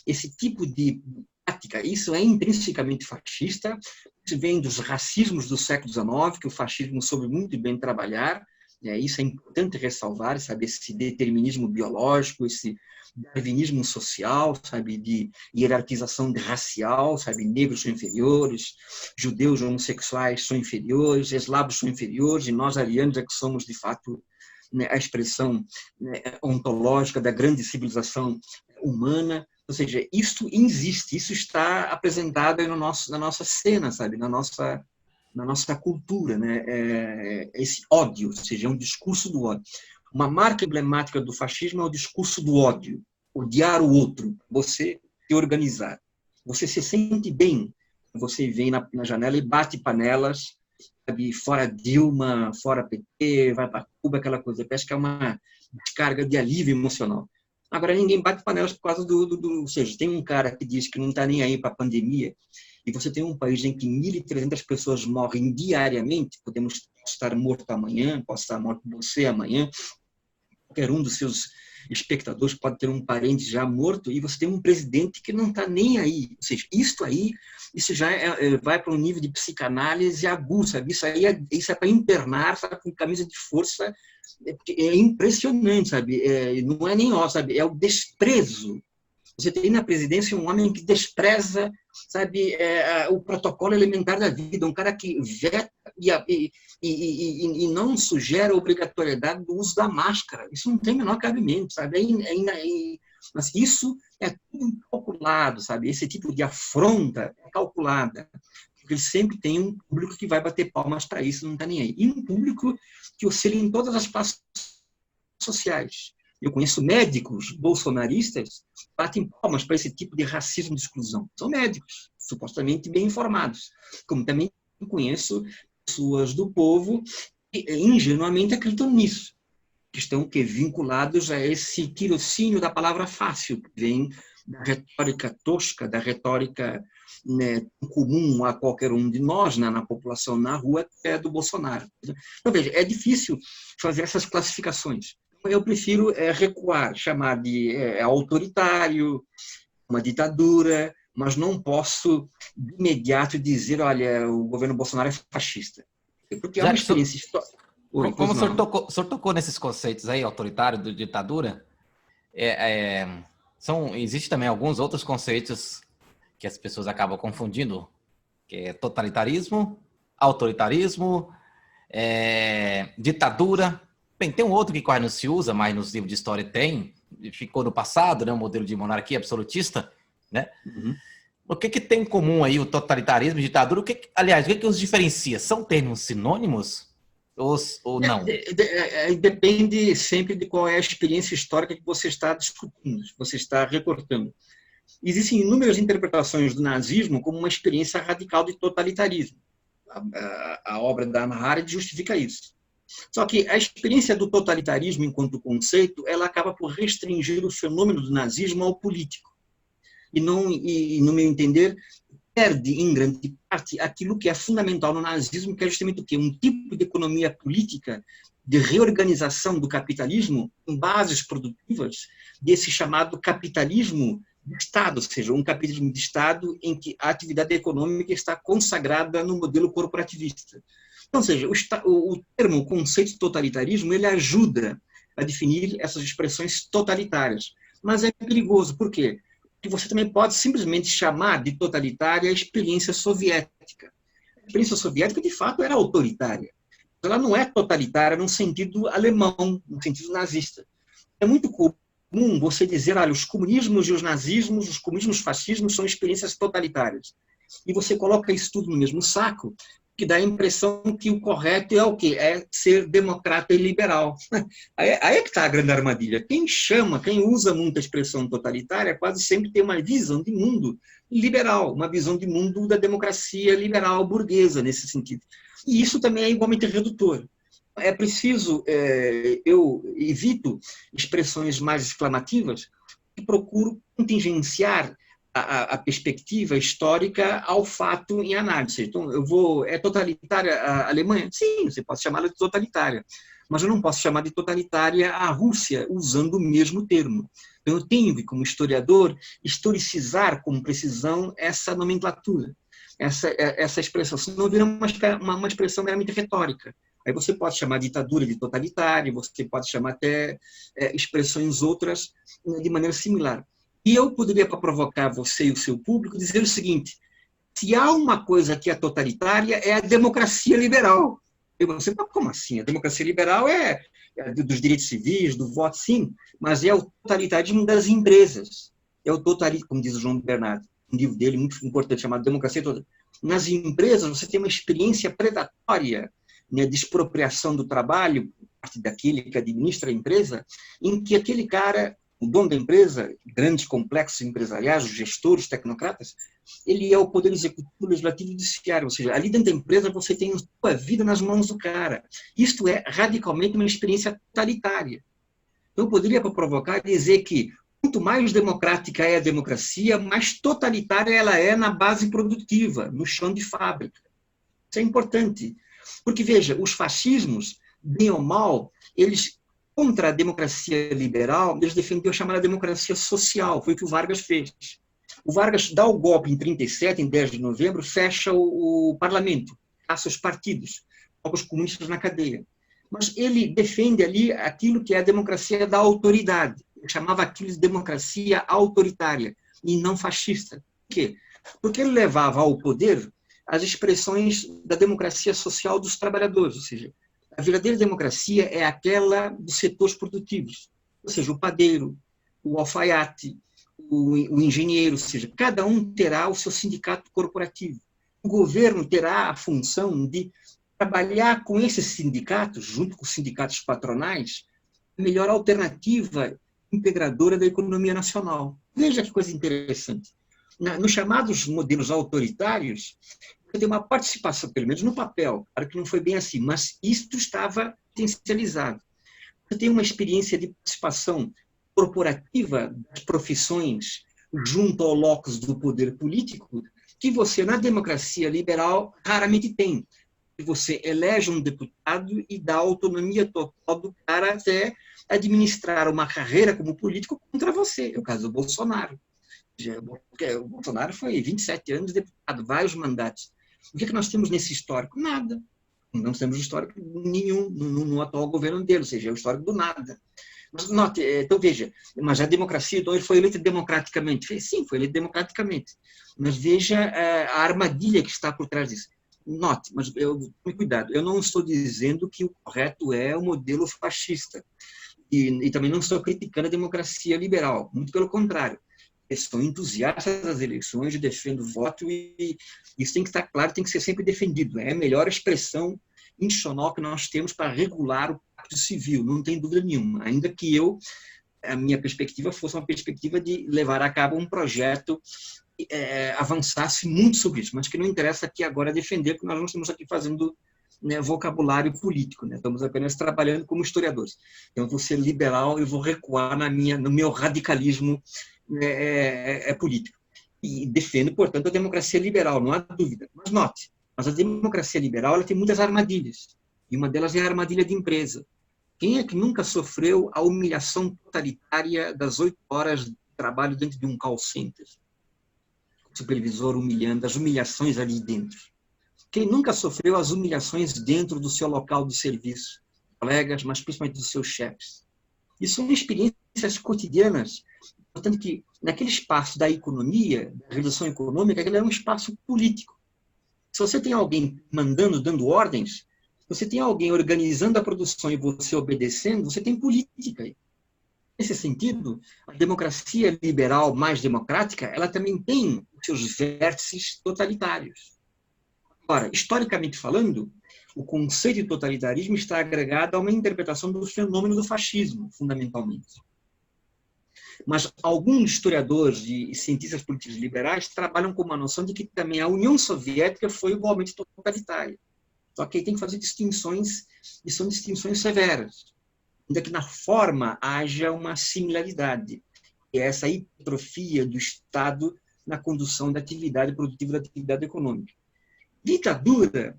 esse tipo de prática, isso é intrinsecamente fascista, isso vem dos racismos do século XIX, que o fascismo soube muito bem trabalhar, isso é importante ressalvar, sabe, esse determinismo biológico, esse darwinismo social, sabe, de hierarquização racial, sabe, negros são inferiores, judeus homossexuais são inferiores, eslavos são inferiores, e nós arianos é que somos, de fato, né, a expressão, né, ontológica da grande civilização humana. Ou seja, isso existe, isso está apresentado aí na nossa cena, sabe, na nossa cultura, né? Esse ódio, ou seja, é um discurso do ódio. Uma marca emblemática do fascismo é o discurso do ódio, odiar o outro, você se organizar. Você se sente bem, você vem na janela e bate panelas, sabe, fora Dilma, fora PT, vai para Cuba, aquela coisa. Parece que é uma descarga de alívio emocional. Agora, ninguém bate panelas por causa ou seja, tem um cara que diz que não está nem aí para a pandemia, e você tem um país em que 1.300 pessoas morrem diariamente, podemos estar morto amanhã, posso estar morto você amanhã, qualquer um dos seus espectadores pode ter um parente já morto, e você tem um presidente que não está nem aí. Ou seja, isso já vai para um nível de psicanálise agudo, sabe? Isso é para internar, sabe, com camisa de força, é impressionante, sabe? Não é nem ó, sabe? É o desprezo. Você tem na presidência um homem que despreza, sabe, o protocolo elementar da vida, um cara que veta e não sugere a obrigatoriedade do uso da máscara. Isso não tem o menor cabimento, sabe? Mas isso é tudo calculado, sabe? Esse tipo de afronta é calculada. Porque ele sempre tem um público que vai bater palmas para isso, não está nem aí. E um público que oscila em todas as classes sociais. Eu conheço médicos bolsonaristas que batem palmas para esse tipo de racismo de exclusão. São médicos, supostamente bem informados. Como também conheço pessoas do povo que ingenuamente acreditam nisso, que estão vinculados a esse tirocínio da palavra fácil, que vem da retórica tosca, da retórica, né, comum a qualquer um de nós, né, na população, na rua, que é do Bolsonaro. Então, veja, é difícil fazer essas classificações. Eu prefiro recuar, chamar de autoritário, uma ditadura, mas não posso, de imediato, dizer, olha, o governo Bolsonaro é fascista. Porque é uma experiência histórica. Como o senhor tocou nesses conceitos aí, autoritário, de ditadura, existe também alguns outros conceitos que as pessoas acabam confundindo, que é totalitarismo, autoritarismo, ditadura. Bem, tem um outro que quase não se usa, mas nos livros de história tem, ficou no passado, né, o modelo de monarquia absolutista, né? Uhum. O que tem em comum aí o totalitarismo e ditadura? Aliás, o que os diferencia? São termos sinônimos ou não? Depende sempre de qual é a experiência histórica que você está discutindo, que você está recortando. Existem inúmeras interpretações do nazismo como uma experiência radical de totalitarismo. A obra da Hannah Arendt justifica isso. Só que a experiência do totalitarismo enquanto conceito, ela acaba por restringir o fenômeno do nazismo ao político. E no meu entender, perde em grande parte aquilo que é fundamental no nazismo, que é justamente o quê? Um tipo de economia política de reorganização do capitalismo em bases produtivas desse chamado capitalismo de Estado, ou seja, um capitalismo de Estado em que a atividade econômica está consagrada no modelo corporativista. Então, ou seja, o termo, o conceito de totalitarismo, ele ajuda a definir essas expressões totalitárias. Mas é perigoso, por quê? Porque você também pode simplesmente chamar de totalitária a experiência soviética. A experiência soviética, de fato, era autoritária. Ela não é totalitária no sentido alemão, no sentido nazista. É muito comum você dizer, olha, os comunismos e os nazismos, os comunismos e os fascismos são experiências totalitárias. E você coloca isso tudo no mesmo saco, que dá a impressão que o correto é o quê? É ser democrata e liberal. Aí é que está a grande armadilha. Quem usa muito a expressão totalitária, quase sempre tem uma visão de mundo liberal, uma visão de mundo da democracia liberal burguesa, nesse sentido. E isso também é igualmente redutor. É preciso, eu evito expressões mais exclamativas e procuro contingenciar a perspectiva histórica ao fato em análise. Então, é totalitária a Alemanha? Sim, você pode chamá-la de totalitária, mas eu não posso chamar de totalitária a Rússia, usando o mesmo termo. Então, eu tenho que, como historiador, historicizar com precisão essa nomenclatura, essa expressão, senão vira uma expressão meramente retórica. Aí você pode chamar ditadura de totalitária, você pode chamar até expressões outras de maneira similar. E eu poderia, para provocar você e o seu público, dizer o seguinte: se há uma coisa que é totalitária, é a democracia liberal. E você fala, como assim? A democracia liberal é dos direitos civis, do voto, sim, mas é o totalitarismo das empresas. É o totalitarismo, como diz o João Bernardo, um livro dele muito importante chamado Democracia Total. Nas empresas, você tem uma experiência predatória, né, de expropriação do trabalho, parte daquele que administra a empresa, em que aquele cara, o dono da empresa, grandes complexos empresariais, os gestores, os tecnocratas, ele é o poder executivo, legislativo e judiciário, ou seja, ali dentro da empresa você tem a sua vida nas mãos do cara. Isto é radicalmente uma experiência totalitária. Então, eu poderia, para provocar, dizer que quanto mais democrática é a democracia, mais totalitária ela é na base produtiva, no chão de fábrica. Isso é importante. Porque, veja, os fascismos, bem ou mal, eles, contra a democracia liberal, eles defendiam chamar a democracia social, foi o que o Vargas fez. O Vargas dá o golpe em 1937, em 10 de novembro, fecha o parlamento, caça os partidos, coloca os comunistas na cadeia. Mas ele defende ali aquilo que é a democracia da autoridade. Ele chamava aquilo de democracia autoritária e não fascista. Por quê? Porque ele levava ao poder as expressões da democracia social dos trabalhadores, ou seja, a verdadeira democracia é aquela dos setores produtivos, ou seja, o padeiro, o alfaiate, o engenheiro, ou seja, cada um terá o seu sindicato corporativo. O governo terá a função de trabalhar com esses sindicatos, junto com os sindicatos patronais, a melhor alternativa integradora da economia nacional. Veja que coisa interessante. Nos chamados modelos autoritários, tem uma participação, pelo menos no papel, claro que não foi bem assim, mas isto estava potencializado. Você tem uma experiência de participação corporativa das profissões junto ao locus do poder político que você, na democracia liberal, raramente tem. Você elege um deputado e dá autonomia total do cara até administrar uma carreira como político contra você. É o caso do Bolsonaro. O Bolsonaro foi 27 anos deputado, vários mandatos. O que é que nós temos nesse histórico? Nada. Não temos histórico nenhum no atual governo dele, ou seja, é o histórico do nada. Mas, note, então veja, mas a democracia, então ele foi eleito democraticamente. Sim, foi eleito democraticamente. Mas veja a armadilha que está por trás disso. note, mas tome cuidado, eu não estou dizendo que o correto é o modelo fascista. E também não estou criticando a democracia liberal, muito pelo contrário. Eu sou entusiasta das eleições, eu defendo o voto e isso tem que estar claro, tem que ser sempre defendido. É a melhor expressão institucional que nós temos para regular o pacto civil, não tem dúvida nenhuma. Ainda que a minha perspectiva fosse uma perspectiva de levar a cabo um projeto avançasse muito sobre isso, mas que não interessa aqui agora defender, porque nós não estamos aqui fazendo, né, vocabulário político, né? Estamos apenas trabalhando como historiadores. Então, eu vou ser liberal e vou recuar no meu radicalismo político. E defendo, portanto, a democracia liberal, não há dúvida. Mas note, mas a democracia liberal ela tem muitas armadilhas, e uma delas é a armadilha de empresa. Quem é que nunca sofreu a humilhação totalitária das 8 horas de trabalho dentro de um call center? O supervisor humilhando, as humilhações ali dentro. Quem nunca sofreu as humilhações dentro do seu local de serviço? Colegas, mas principalmente dos seus chefes. Isso são experiências cotidianas. Portanto, que naquele espaço da economia, da revolução econômica, aquele é um espaço político. Se você tem alguém mandando, dando ordens, você tem alguém organizando a produção e você obedecendo, você tem política aí. Nesse sentido, a democracia liberal mais democrática, ela também tem os seus vértices totalitários. Ora, historicamente falando, o conceito de totalitarismo está agregado a uma interpretação do fenômeno do fascismo, fundamentalmente. Mas alguns historiadores e cientistas políticos liberais trabalham com uma noção de que também a União Soviética foi igualmente totalitária. Só que aí tem que fazer distinções, e são distinções severas. Ainda que na forma haja uma similaridade, que é essa hipertrofia do Estado na condução da atividade produtiva, da atividade econômica. Ditadura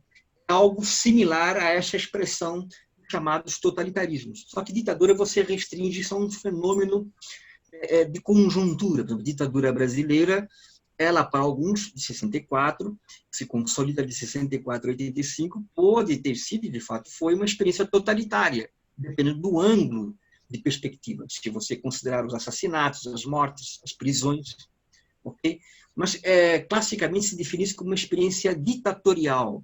é algo similar a essa expressão chamados totalitarismos. Só que ditadura você restringe, isso é um fenômeno de conjuntura. Por exemplo, ditadura brasileira, ela para alguns, de 64, se consolida de 64 a 85, pode ter sido, de fato, foi uma experiência totalitária, dependendo do ângulo de perspectiva. Se você considerar os assassinatos, as mortes, as prisões, ok? Mas, classicamente, se define isso como uma experiência ditatorial.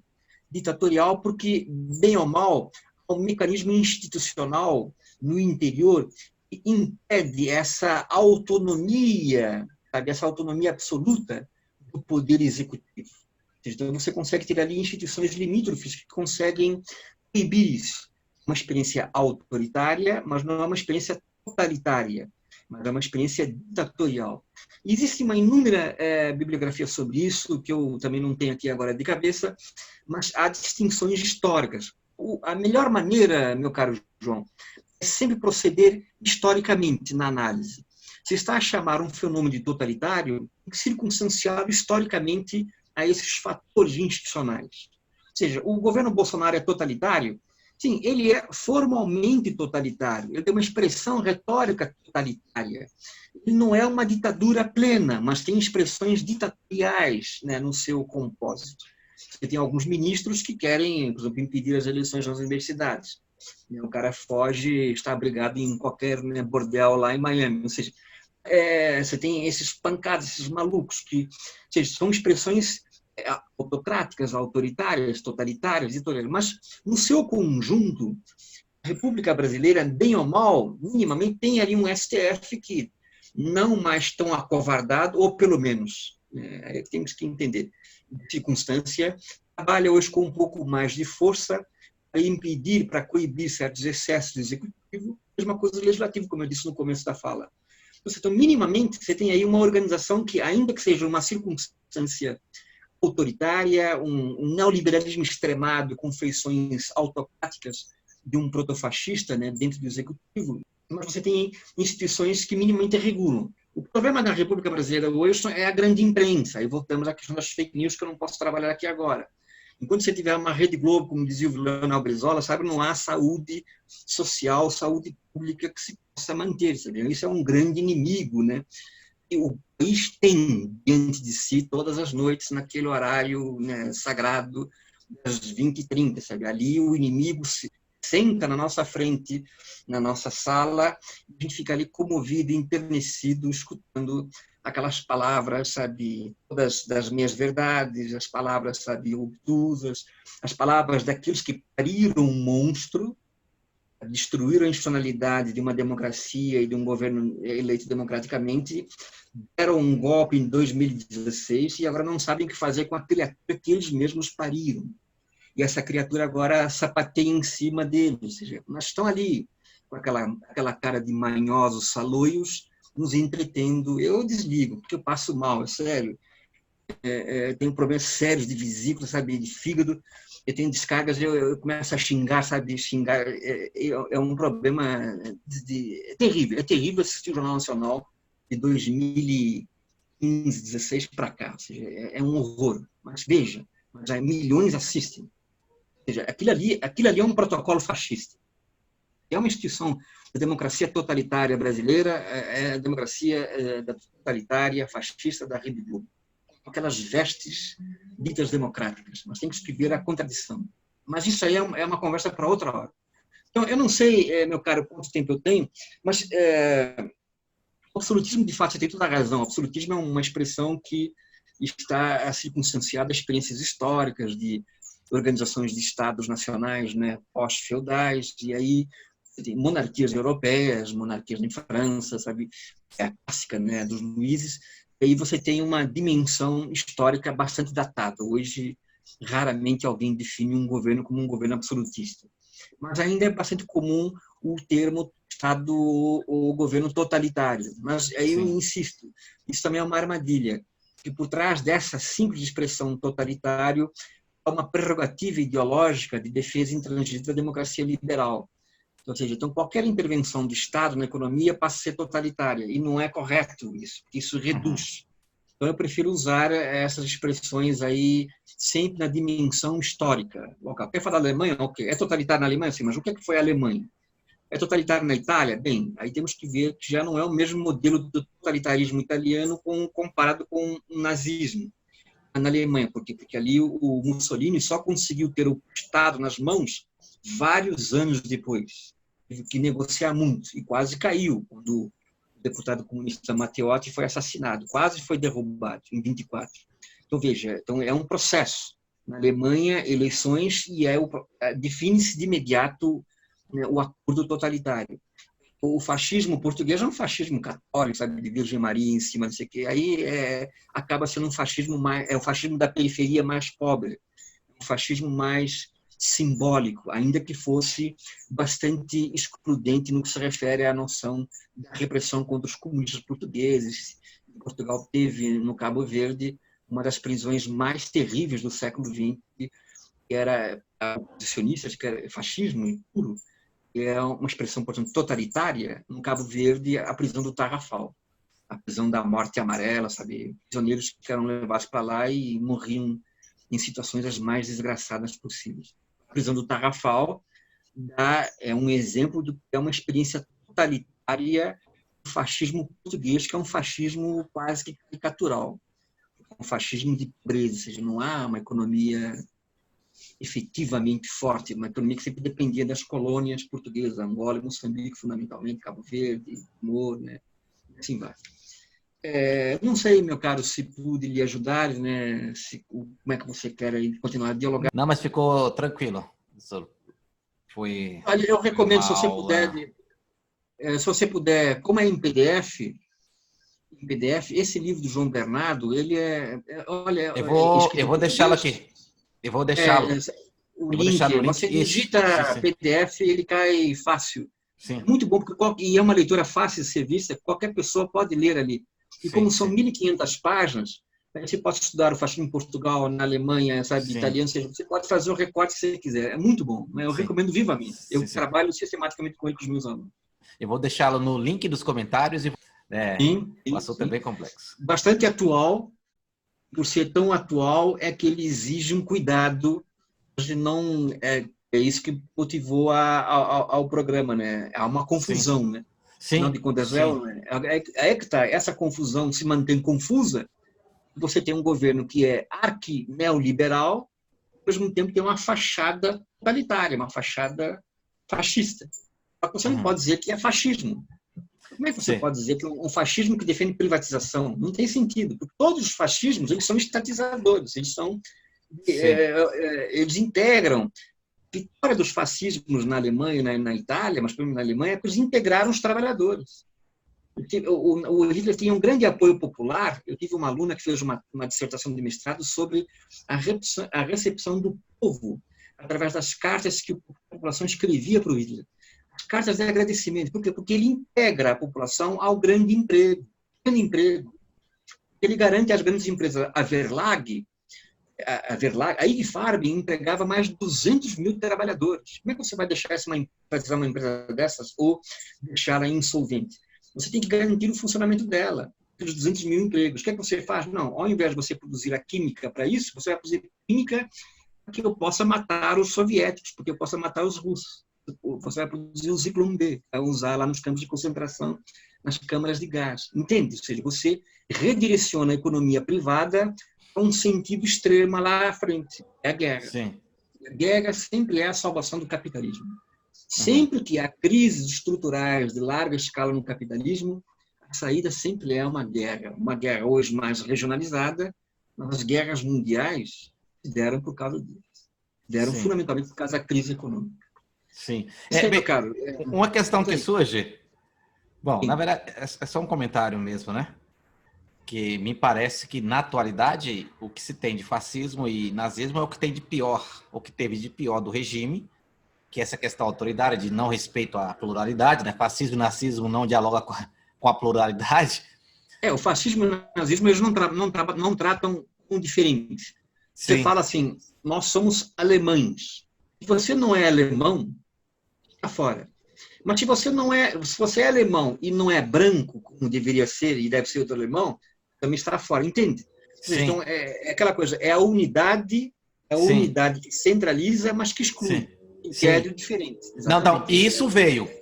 Ditatorial porque, bem ou mal, há um mecanismo institucional no interior que impede essa autonomia, sabe, essa autonomia absoluta do poder executivo. Então, você consegue ter ali instituições limítrofes que conseguem proibir isso. Uma experiência autoritária, mas não é uma experiência totalitária, mas é uma experiência ditatorial. Existe uma inúmera bibliografia sobre isso, que eu também não tenho aqui agora de cabeça, mas há distinções históricas. A melhor maneira, meu caro João, é sempre proceder historicamente na análise. Se está a chamar um fenômeno de totalitário, circunstanciado historicamente a esses fatores institucionais. Ou seja, o governo Bolsonaro é totalitário? Sim, ele é formalmente totalitário, ele tem uma expressão retórica totalitária. Ele não é uma ditadura plena, mas tem expressões ditatoriais, né, no seu compósito. Você tem alguns ministros que querem, por exemplo, impedir as eleições nas universidades. O cara foge, está abrigado em qualquer, né, bordel lá em Miami. Ou seja, você tem esses pancadas, esses malucos, que, ou seja, são expressões autocráticas, autoritárias, totalitárias, ditatoriais, mas no seu conjunto, a República Brasileira, bem ou mal, minimamente tem ali um STF que não mais tão acovardado, ou pelo menos, temos que entender, de circunstância, trabalha hoje com um pouco mais de força para impedir, para coibir certos excessos do executivo, mesma coisa do legislativo, como eu disse no começo da fala. Então, minimamente, você tem aí uma organização que, ainda que seja uma circunstância autoritária, um neoliberalismo extremado com feições autocráticas de um protofascista, né, dentro do executivo, mas você tem instituições que minimamente regulam. O problema da República Brasileira hoje é a grande imprensa. Aí voltamos à questão das fake news, que eu não posso trabalhar aqui agora. Enquanto você tiver uma Rede Globo, como dizia o Leonel Brizola, sabe, não há saúde social, saúde pública que se possa manter. Sabe? Isso é um grande inimigo, né? E o país tem diante de si todas as noites, naquele horário, né, sagrado, das 20h30, sabe? Ali o inimigo senta na nossa frente, na nossa sala, a gente fica ali comovido, enternecido, escutando aquelas palavras, sabe, todas das minhas verdades, as palavras, sabe, obtusas, as palavras daqueles que pariram um monstro, destruíram a institucionalidade de uma democracia e de um governo eleito democraticamente, deram um golpe em 2016 e agora não sabem o que fazer com a criatura que eles mesmos pariram. E essa criatura agora sapateia em cima deles, ou seja, nós estão ali com aquela cara de manhosos saloios, nos entretendo. Eu desligo, porque eu passo mal, é sério. Tenho problemas sérios de vesícula, sabe, de fígado. Eu tenho descargas, eu começo a xingar, sabe, xingar. É um problema é terrível assistir o Jornal Nacional de 2015, 16 para cá. Ou seja, é um horror. Mas veja, milhões assistem. Ou seja, aquilo ali é um protocolo fascista. É uma instituição da democracia totalitária brasileira, é a democracia totalitária, fascista da Rede Globo. Com aquelas vestes ditas democráticas. Nós temos que ver a contradição. Mas isso aí é uma conversa para outra hora. Então, eu não sei, meu caro, quanto tempo eu tenho, mas o absolutismo, de fato, você tem toda a razão. O absolutismo é uma expressão que está circunstanciada a experiências históricas de organizações de estados nacionais, né, pós-feudais, e aí monarquias europeias, monarquias em França, sabe, a clássica, né, dos Luíses, e aí você tem uma dimensão histórica bastante datada. Hoje, raramente alguém define um governo como um governo absolutista. Mas ainda é bastante comum o termo Estado ou governo totalitário. Mas aí eu insisto, isso também é uma armadilha, que por trás dessa simples expressão totalitário há uma prerrogativa ideológica de defesa intransigente da democracia liberal. Ou seja, então qualquer intervenção do Estado na economia passa a ser totalitária, e não é correto isso, porque isso reduz. Então eu prefiro usar essas expressões aí sempre na dimensão histórica local. Quer falar da Alemanha? Ok. É totalitário na Alemanha? Sim, mas o que foi a Alemanha? É totalitário na Itália? Bem, aí temos que ver que já não é o mesmo modelo do totalitarismo italiano comparado com o nazismo na Alemanha. Por quê? Porque ali o Mussolini só conseguiu ter o Estado nas mãos vários anos depois. Teve que negociar muito e quase caiu quando o deputado comunista Matteotti foi assassinado, quase foi derrubado em 24. Então veja, então é um processo. Na Alemanha, eleições e define-se de imediato, né, o acordo totalitário. O fascismo português é um fascismo católico, sabe, de Virgem Maria em cima, não sei o quê. Aí acaba sendo um fascismo o fascismo da periferia mais pobre, um fascismo mais simbólico, ainda que fosse bastante excludente no que se refere à noção da repressão contra os comunistas portugueses. Portugal teve, no Cabo Verde, uma das prisões mais terríveis do século XX, que era oposicionistas, que era fascismo puro, que é uma expressão, portanto, totalitária. No Cabo Verde, a prisão do Tarrafal, a prisão da morte amarela, sabe? Prisioneiros que eram levados para lá e morriam em situações as mais desgraçadas possíveis. A prisão do Tarrafal é um exemplo de que é uma experiência totalitária do fascismo português, que é um fascismo quase que caricatural, um fascismo de pobreza, ou seja, não há uma economia efetivamente forte, uma economia que sempre dependia das colônias portuguesas, Angola e Moçambique, fundamentalmente, Cabo Verde, Timor, né? Assim vai. Não sei, meu caro, se pude lhe ajudar, né? Como é que você quer continuar a dialogar? Não, mas ficou tranquilo. Foi. Olha, eu recomendo, se você puder, como é em PDF, esse livro do João Bernardo, ele olha, eu vou deixá-lo aqui. Eu vou deixá-lo. O link, você digita PDF, ele cai fácil. Sim. É muito bom, e é uma leitura fácil de ser vista, qualquer pessoa pode ler ali. E como são 1.500 páginas, você pode estudar o fascismo em Portugal, na Alemanha, sabe, italiano, você pode fazer o recorte que você quiser. É muito bom, eu recomendo vivamente. Eu trabalho sistematicamente com ele com os meus alunos. Eu vou deixá-lo no link dos comentários. O assunto é bem complexo. Bastante atual. Por ser tão atual, é que ele exige um cuidado. Não é isso que motivou ao programa, né? Há uma confusão, né? Afinal de contas, que tá, essa confusão se mantém confusa. Você tem um governo que é arqui-neoliberal, ao mesmo tempo tem uma fachada totalitária, uma fachada fascista. Só que você não pode dizer que é fascismo. Como é que você Sim, pode dizer que um fascismo que defende privatização? Não tem sentido, porque todos os fascismos eles são estatizadores, sim, eles integram. A vitória dos fascismos na Alemanha e na Itália, mas principalmente na Alemanha, é que eles integraram os trabalhadores. O Hitler tinha um grande apoio popular. Eu tive uma aluna que fez uma dissertação de mestrado sobre a recepção do povo através das cartas que a população escrevia para o Hitler. As cartas de agradecimento. Por quê? Porque ele integra a população ao grande emprego. Grande emprego. Ele garante às grandes empresas. A IG Farben empregava mais de 200 mil trabalhadores. Como é que você vai deixar uma empresa dessas ou deixá-la insolvente? Você tem que garantir o funcionamento dela, os 200 mil empregos. O que é que você faz? Não, ao invés de você produzir a química para isso, você vai produzir química para que eu possa matar os soviéticos, porque eu possa matar os russos. Você vai produzir o Zyklon B, para usar lá nos campos de concentração, nas câmaras de gás. Entende? Ou seja, você redireciona a economia privada a um sentido extremo lá à frente. É a guerra. sim. A guerra sempre é a salvação do capitalismo. Uhum. Sempre que há crises estruturais de larga escala no capitalismo, a saída sempre é uma guerra hoje mais regionalizada, mas as guerras mundiais se deram por causa disso. Deram Sim, fundamentalmente por causa da crise econômica. sim. Isso aí, meu Bem, caro. uma questão Conta que aí. surge, bom, na Sim, verdade, é só um comentário mesmo, né? Que me parece que na atualidade o que se tem de fascismo e nazismo é o que tem de pior, o que teve de pior do regime, que é essa questão autoritária de não respeito à pluralidade, né? Fascismo e nazismo não dialogam com a pluralidade. o fascismo e o nazismo eles não tratam com diferentes. Você Sim, fala assim, nós somos alemães. Se você não é alemão, está fora. Mas se você é alemão e não é branco, como deveria ser e deve ser outro alemão, também está fora, entende? Ou seja, então, sim, é aquela coisa, é a sim, unidade que centraliza, mas que sim, exclui. sim. Critério diferente, Não, então, exatamente. isso veio. Sim,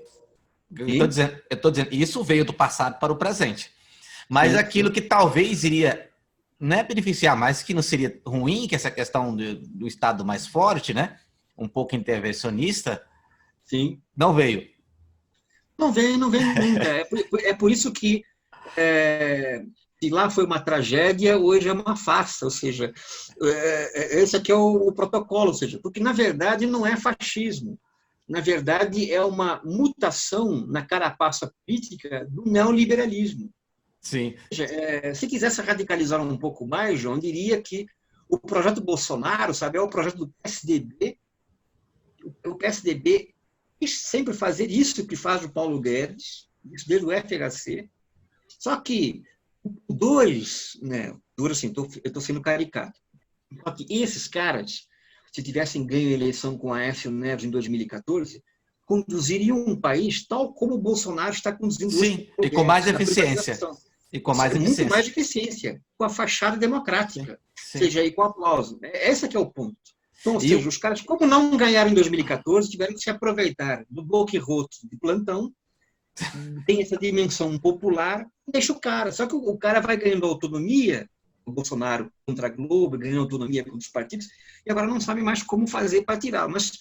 Eu tô dizendo, isso veio do passado para o presente. Mas sim, aquilo sim, que talvez iria, não é beneficiar, mas que não seria ruim, que essa questão do Estado mais forte, né? Um pouco intervencionista, sim. não veio. Não vem nunca. É por isso que se lá foi uma tragédia, hoje é uma farsa. Ou seja, esse aqui é o protocolo. Ou seja, porque, na verdade, não é fascismo. Na verdade, é uma mutação na carapaça política do neoliberalismo. Sim, Ou seja, se quisesse radicalizar um pouco mais, João, diria que o projeto Bolsonaro, sabe, é o projeto do PSDB. O PSDB quis sempre fazer isso que faz o Paulo Guedes, isso desde o FHC. Só que dois, né, duro assim, eu estou sendo caricato. Só que esses caras, se tivessem ganho a eleição com a Aécio Neves em 2014, conduziriam um país tal como o Bolsonaro está conduzindo hoje com o sim, e Paulo com mais Guedes, na eficiência. privatização. E com mais Muito mais eficiência. eficiência, com a fachada Sim, democrática, sim. seja aí com aplauso. Esse é que é o ponto. Então, ou E seja, os caras, como não ganharam em 2014, tiveram que se aproveitar do boquirroto de plantão, tem essa dimensão popular, deixa o cara. Só que o cara vai ganhando autonomia, o Bolsonaro contra a Globo, ganhando autonomia contra os partidos, e agora não sabe mais como fazer para tirar, mas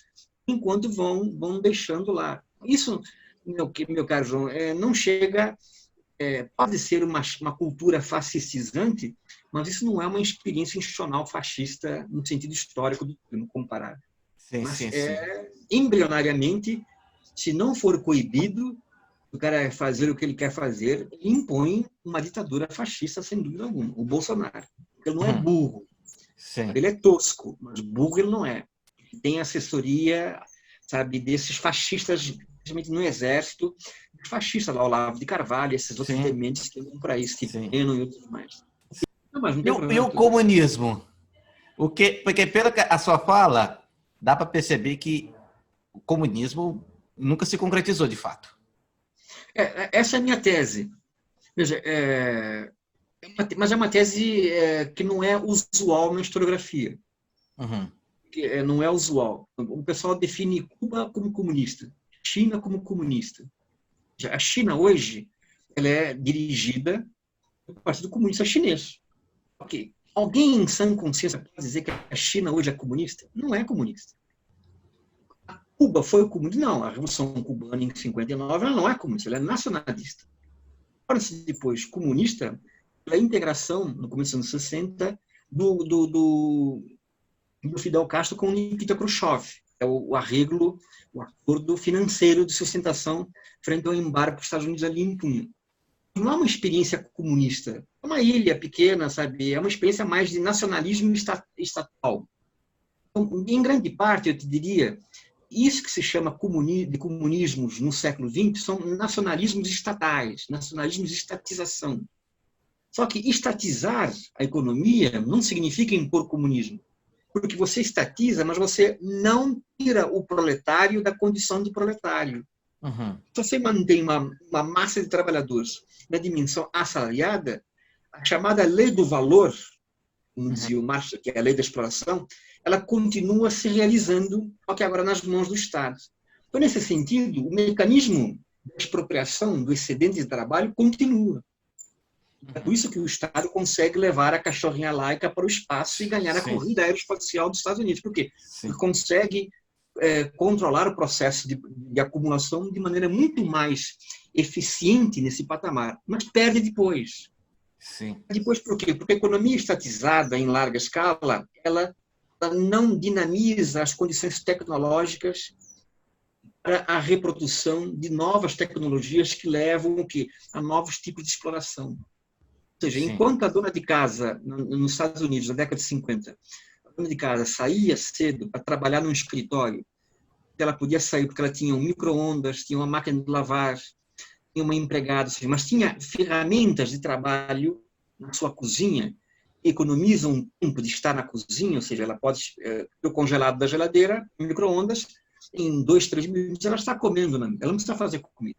enquanto vão deixando lá. Isso, meu caro João, não chega, pode ser uma cultura fascistizante, mas isso não é uma experiência institucional fascista no sentido histórico do termo comparado. sim, Mas sim, sim. embrionariamente, se não for coibido, o cara fazer o que ele quer fazer, ele impõe uma ditadura fascista, sem dúvida alguma. O Bolsonaro. Ele não é Uhum. burro, Sim, ele é tosco, mas burro ele não é. Ele tem assessoria, sabe, desses fascistas, principalmente no exército, fascistas lá, Olavo de Carvalho, esses outros sim, dementes que vão para isso, tipo sim. Bannon e outros mais. Não, mas não E tem e problema, o tudo bem. comunismo? Porque pela a sua fala, dá para perceber que o comunismo nunca se concretizou de fato. Essa é a minha tese. Veja, mas é uma tese que não é usual na historiografia. Uhum. Que não é usual. O pessoal define Cuba como comunista, China como comunista. A China hoje ela é dirigida pelo Partido Comunista Chinês. Ok. Alguém em sã consciência pode dizer que a China hoje é comunista? Não é comunista. Cuba foi comunista? Não, a Revolução Cubana em 59 ela não é comunista, ela é nacionalista. Torna-se depois comunista pela integração, no começo dos anos 60, do Fidel Castro com Nikita Khrushchev. É o arreglo, o acordo financeiro de sustentação frente ao embargo que os Estados Unidos ali impunham. Não é uma experiência comunista, é uma ilha pequena, sabe? É uma experiência mais de nacionalismo estatal. Então, em grande parte, eu te diria, isso que se chama de comunismos no século XX são nacionalismos estatais, nacionalismos de estatização. Só que estatizar a economia não significa impor comunismo, porque você estatiza, mas você não tira o proletário da condição de proletário. Uhum. Se você mantém uma massa de trabalhadores na dimensão assalariada, a chamada lei do valor, como dizia o Marx, que é a lei da exploração, ela continua se realizando, só que agora nas mãos do Estado. Então, nesse sentido, o mecanismo da expropriação do excedente de trabalho continua. É por isso que o Estado consegue levar a cachorrinha laica para o espaço e ganhar a corrida aeroespacial dos Estados Unidos. Por quê? Porque consegue controlar o processo de acumulação de maneira muito mais eficiente nesse patamar, mas perde depois. Depois por quê? Porque a economia estatizada em larga escala, ela não dinamiza as condições tecnológicas para a reprodução de novas tecnologias que levam o quê? A novos tipos de exploração. Ou seja, enquanto a dona de casa nos Estados Unidos, na década de 50, a dona de casa saía cedo para trabalhar num escritório, ela podia sair porque ela tinha um micro-ondas, tinha uma máquina de lavar, tinha uma empregada, mas tinha ferramentas de trabalho na sua cozinha, que economizam um tempo de estar na cozinha, ou seja, ela pode ter o congelado da geladeira, micro-ondas, em 2, 3 minutos ela está comendo, ela não precisa fazer comida.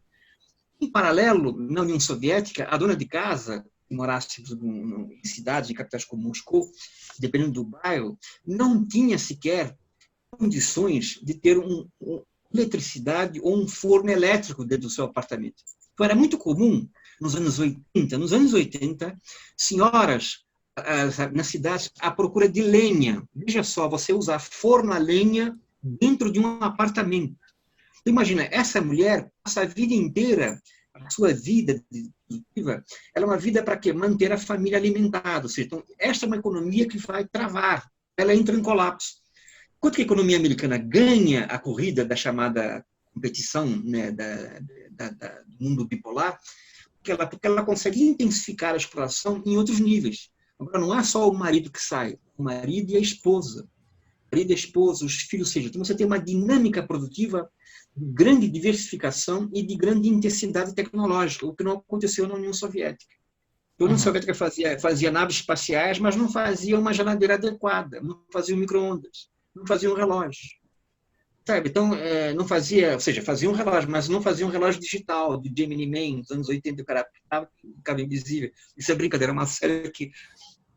Em paralelo, na União Soviética, a dona de casa, que morasse em cidades, em capitais como Moscou, dependendo do bairro, não tinha sequer condições de ter eletricidade ou um forno elétrico dentro do seu apartamento. Então, era muito comum, nos anos 80, senhoras nas cidades à procura de lenha. Veja só, você usar forno a lenha dentro de um apartamento. Então, imagina, essa mulher passa a vida inteira, a sua vida produtiva, ela é uma vida para quê? Manter a família alimentada. Ou seja, então, esta é uma economia que vai travar, ela entra em colapso. Enquanto que a economia americana ganha a corrida da chamada competição, né, do mundo bipolar, porque ela consegue intensificar a exploração em outros níveis. Agora, não é só o marido que sai, o marido e a esposa. O marido e a esposa, os filhos, ou seja, então você tem uma dinâmica produtiva de grande diversificação e de grande intensidade tecnológica, o que não aconteceu na União Soviética. A União Soviética fazia naves espaciais, mas não fazia uma geladeira adequada, não fazia um micro-ondas, não fazia um relógio. Sabe? Então, não fazia, ou seja, fazia um relógio, mas não fazia um relógio digital, de Gemini Man, nos anos 80, o cara ficava invisível. Isso é brincadeira, é uma série que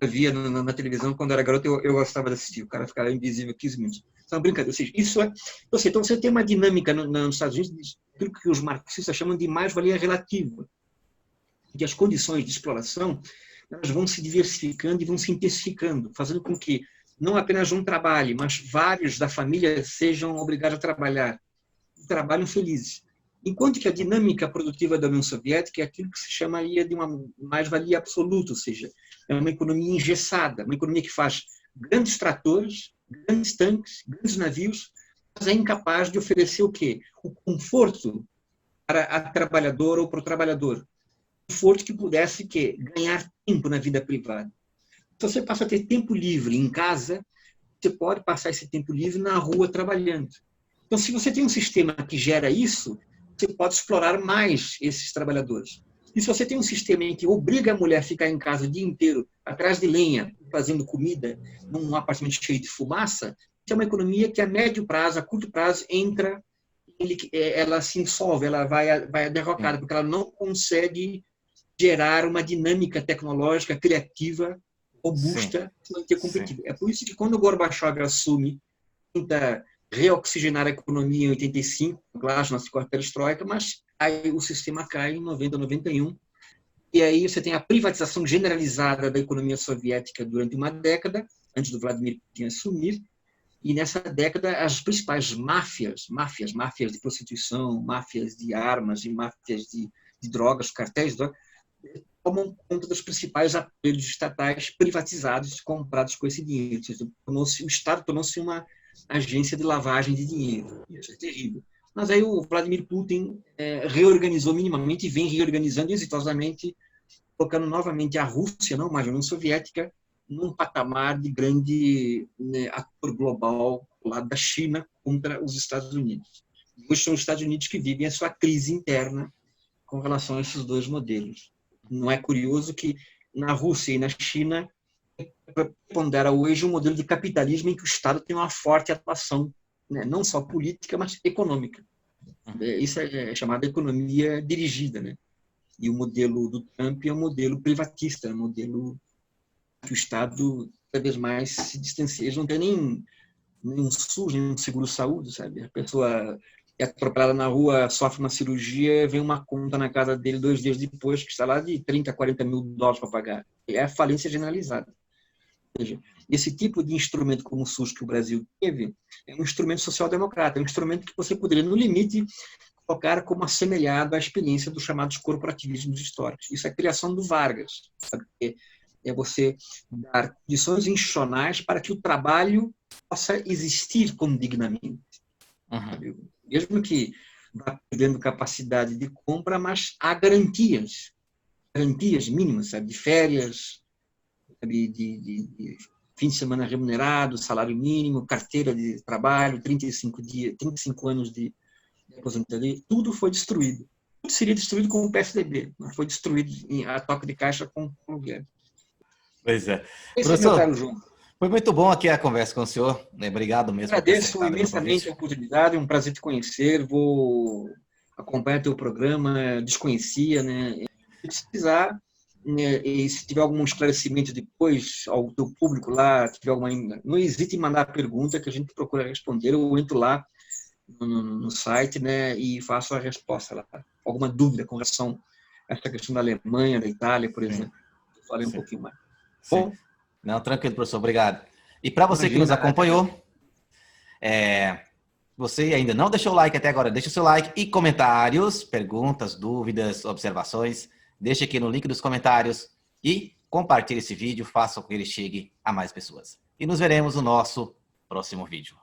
eu via na televisão quando eu era garoto, eu gostava de assistir, o cara ficava invisível 15 minutos. Isso é uma brincadeira, ou seja, isso é... Então, você tem uma dinâmica nos Estados Unidos, aquilo que os marxistas chamam de mais-valia relativa, que as condições de exploração elas vão se diversificando e vão se intensificando, fazendo com que não apenas um trabalhe, mas vários da família sejam obrigados a trabalhar, e trabalham felizes. Enquanto que a dinâmica produtiva da União Soviética é aquilo que se chamaria de uma mais-valia absoluta, ou seja, é uma economia engessada, uma economia que faz grandes tratores, grandes tanques, grandes navios, mas é incapaz de oferecer o quê? O conforto para a trabalhadora ou para o trabalhador. Conforto que pudesse ganhar tempo na vida privada. Se você passa a ter tempo livre em casa, você pode passar esse tempo livre na rua trabalhando. Então, se você tem um sistema que gera isso, você pode explorar mais esses trabalhadores. E se você tem um sistema em que obriga a mulher a ficar em casa o dia inteiro, atrás de lenha, fazendo comida, num apartamento cheio de fumaça, é uma economia que a médio prazo, a curto prazo, ela se insolve, ela vai derrocada, porque ela não consegue gerar uma dinâmica tecnológica criativa robusta se manter competitivo. É por isso que quando o Gorbachev assume, tenta reoxigenar a economia em 85, Glasnost com a perestroika, mas aí o sistema cai em 90, 91, e aí você tem a privatização generalizada da economia soviética durante uma década, antes do Vladimir Putin assumir, E nessa década, as principais máfias de prostituição, máfias de armas e máfias de drogas, cartéis de drogas, tomam conta dos principais aparelhos estatais privatizados, comprados com esse dinheiro. O Estado tornou-se uma agência de lavagem de dinheiro. Isso é terrível. Mas aí o Vladimir Putin reorganizou minimamente e vem reorganizando exitosamente, colocando novamente a Rússia, não mais a União Soviética, num patamar de grande ator global ao lado da China contra os Estados Unidos. Hoje são os Estados Unidos que vivem a sua crise interna com relação a esses dois modelos. Não é curioso que na Rússia e na China pondera hoje um modelo de capitalismo em que o Estado tem uma forte atuação, não só política, mas econômica. Isso é chamada economia dirigida, né? E o modelo do Trump é um modelo privatista, é um modelo que o Estado cada vez mais se distancia. Eles não têm nem SUS, nem um seguro-saúde, sabe? A pessoa é atropelada na rua, sofre uma cirurgia, vem uma conta na casa dele 2 dias depois, que está lá de 30, 40 mil dólares para pagar. É a falência generalizada. Ou seja, esse tipo de instrumento como o SUS que o Brasil teve é um instrumento social-democrata, é um instrumento que você poderia, no limite, colocar como assemelhado à experiência dos chamados corporativismos históricos. Isso é a criação do Vargas, sabe? É você dar condições institucionais para que o trabalho possa existir como dignamente. Uhum. Mesmo que vá perdendo capacidade de compra, mas há garantias mínimas, sabe? De férias, sabe? De fim de semana remunerado, salário mínimo, carteira de trabalho, 35 anos de aposentadoria, tudo foi destruído. Tudo seria destruído com o PSDB, mas foi destruído a toque de caixa com o Guedes. Pois é. Esse é meu caro João. Foi muito bom aqui a conversa com o senhor. Obrigado mesmo. Agradeço imensamente a oportunidade, é um prazer te conhecer. Vou acompanhar teu programa, desconhecia, né? Se precisar, né, e se tiver algum esclarecimento depois ao teu público lá, tiver alguma, não hesite em mandar a pergunta que a gente procura responder. Eu entro lá no site, né, e faço a resposta lá. Alguma dúvida com relação a essa questão da Alemanha, da Itália, por exemplo. Eu falei um pouquinho mais. Bom, não, tranquilo, professor, obrigado. E para você que nos acompanhou, você ainda não deixou o like até agora, deixa o seu like e comentários, perguntas, dúvidas, observações, deixa aqui no link dos comentários e compartilhe esse vídeo, faça com que ele chegue a mais pessoas. E nos veremos no nosso próximo vídeo.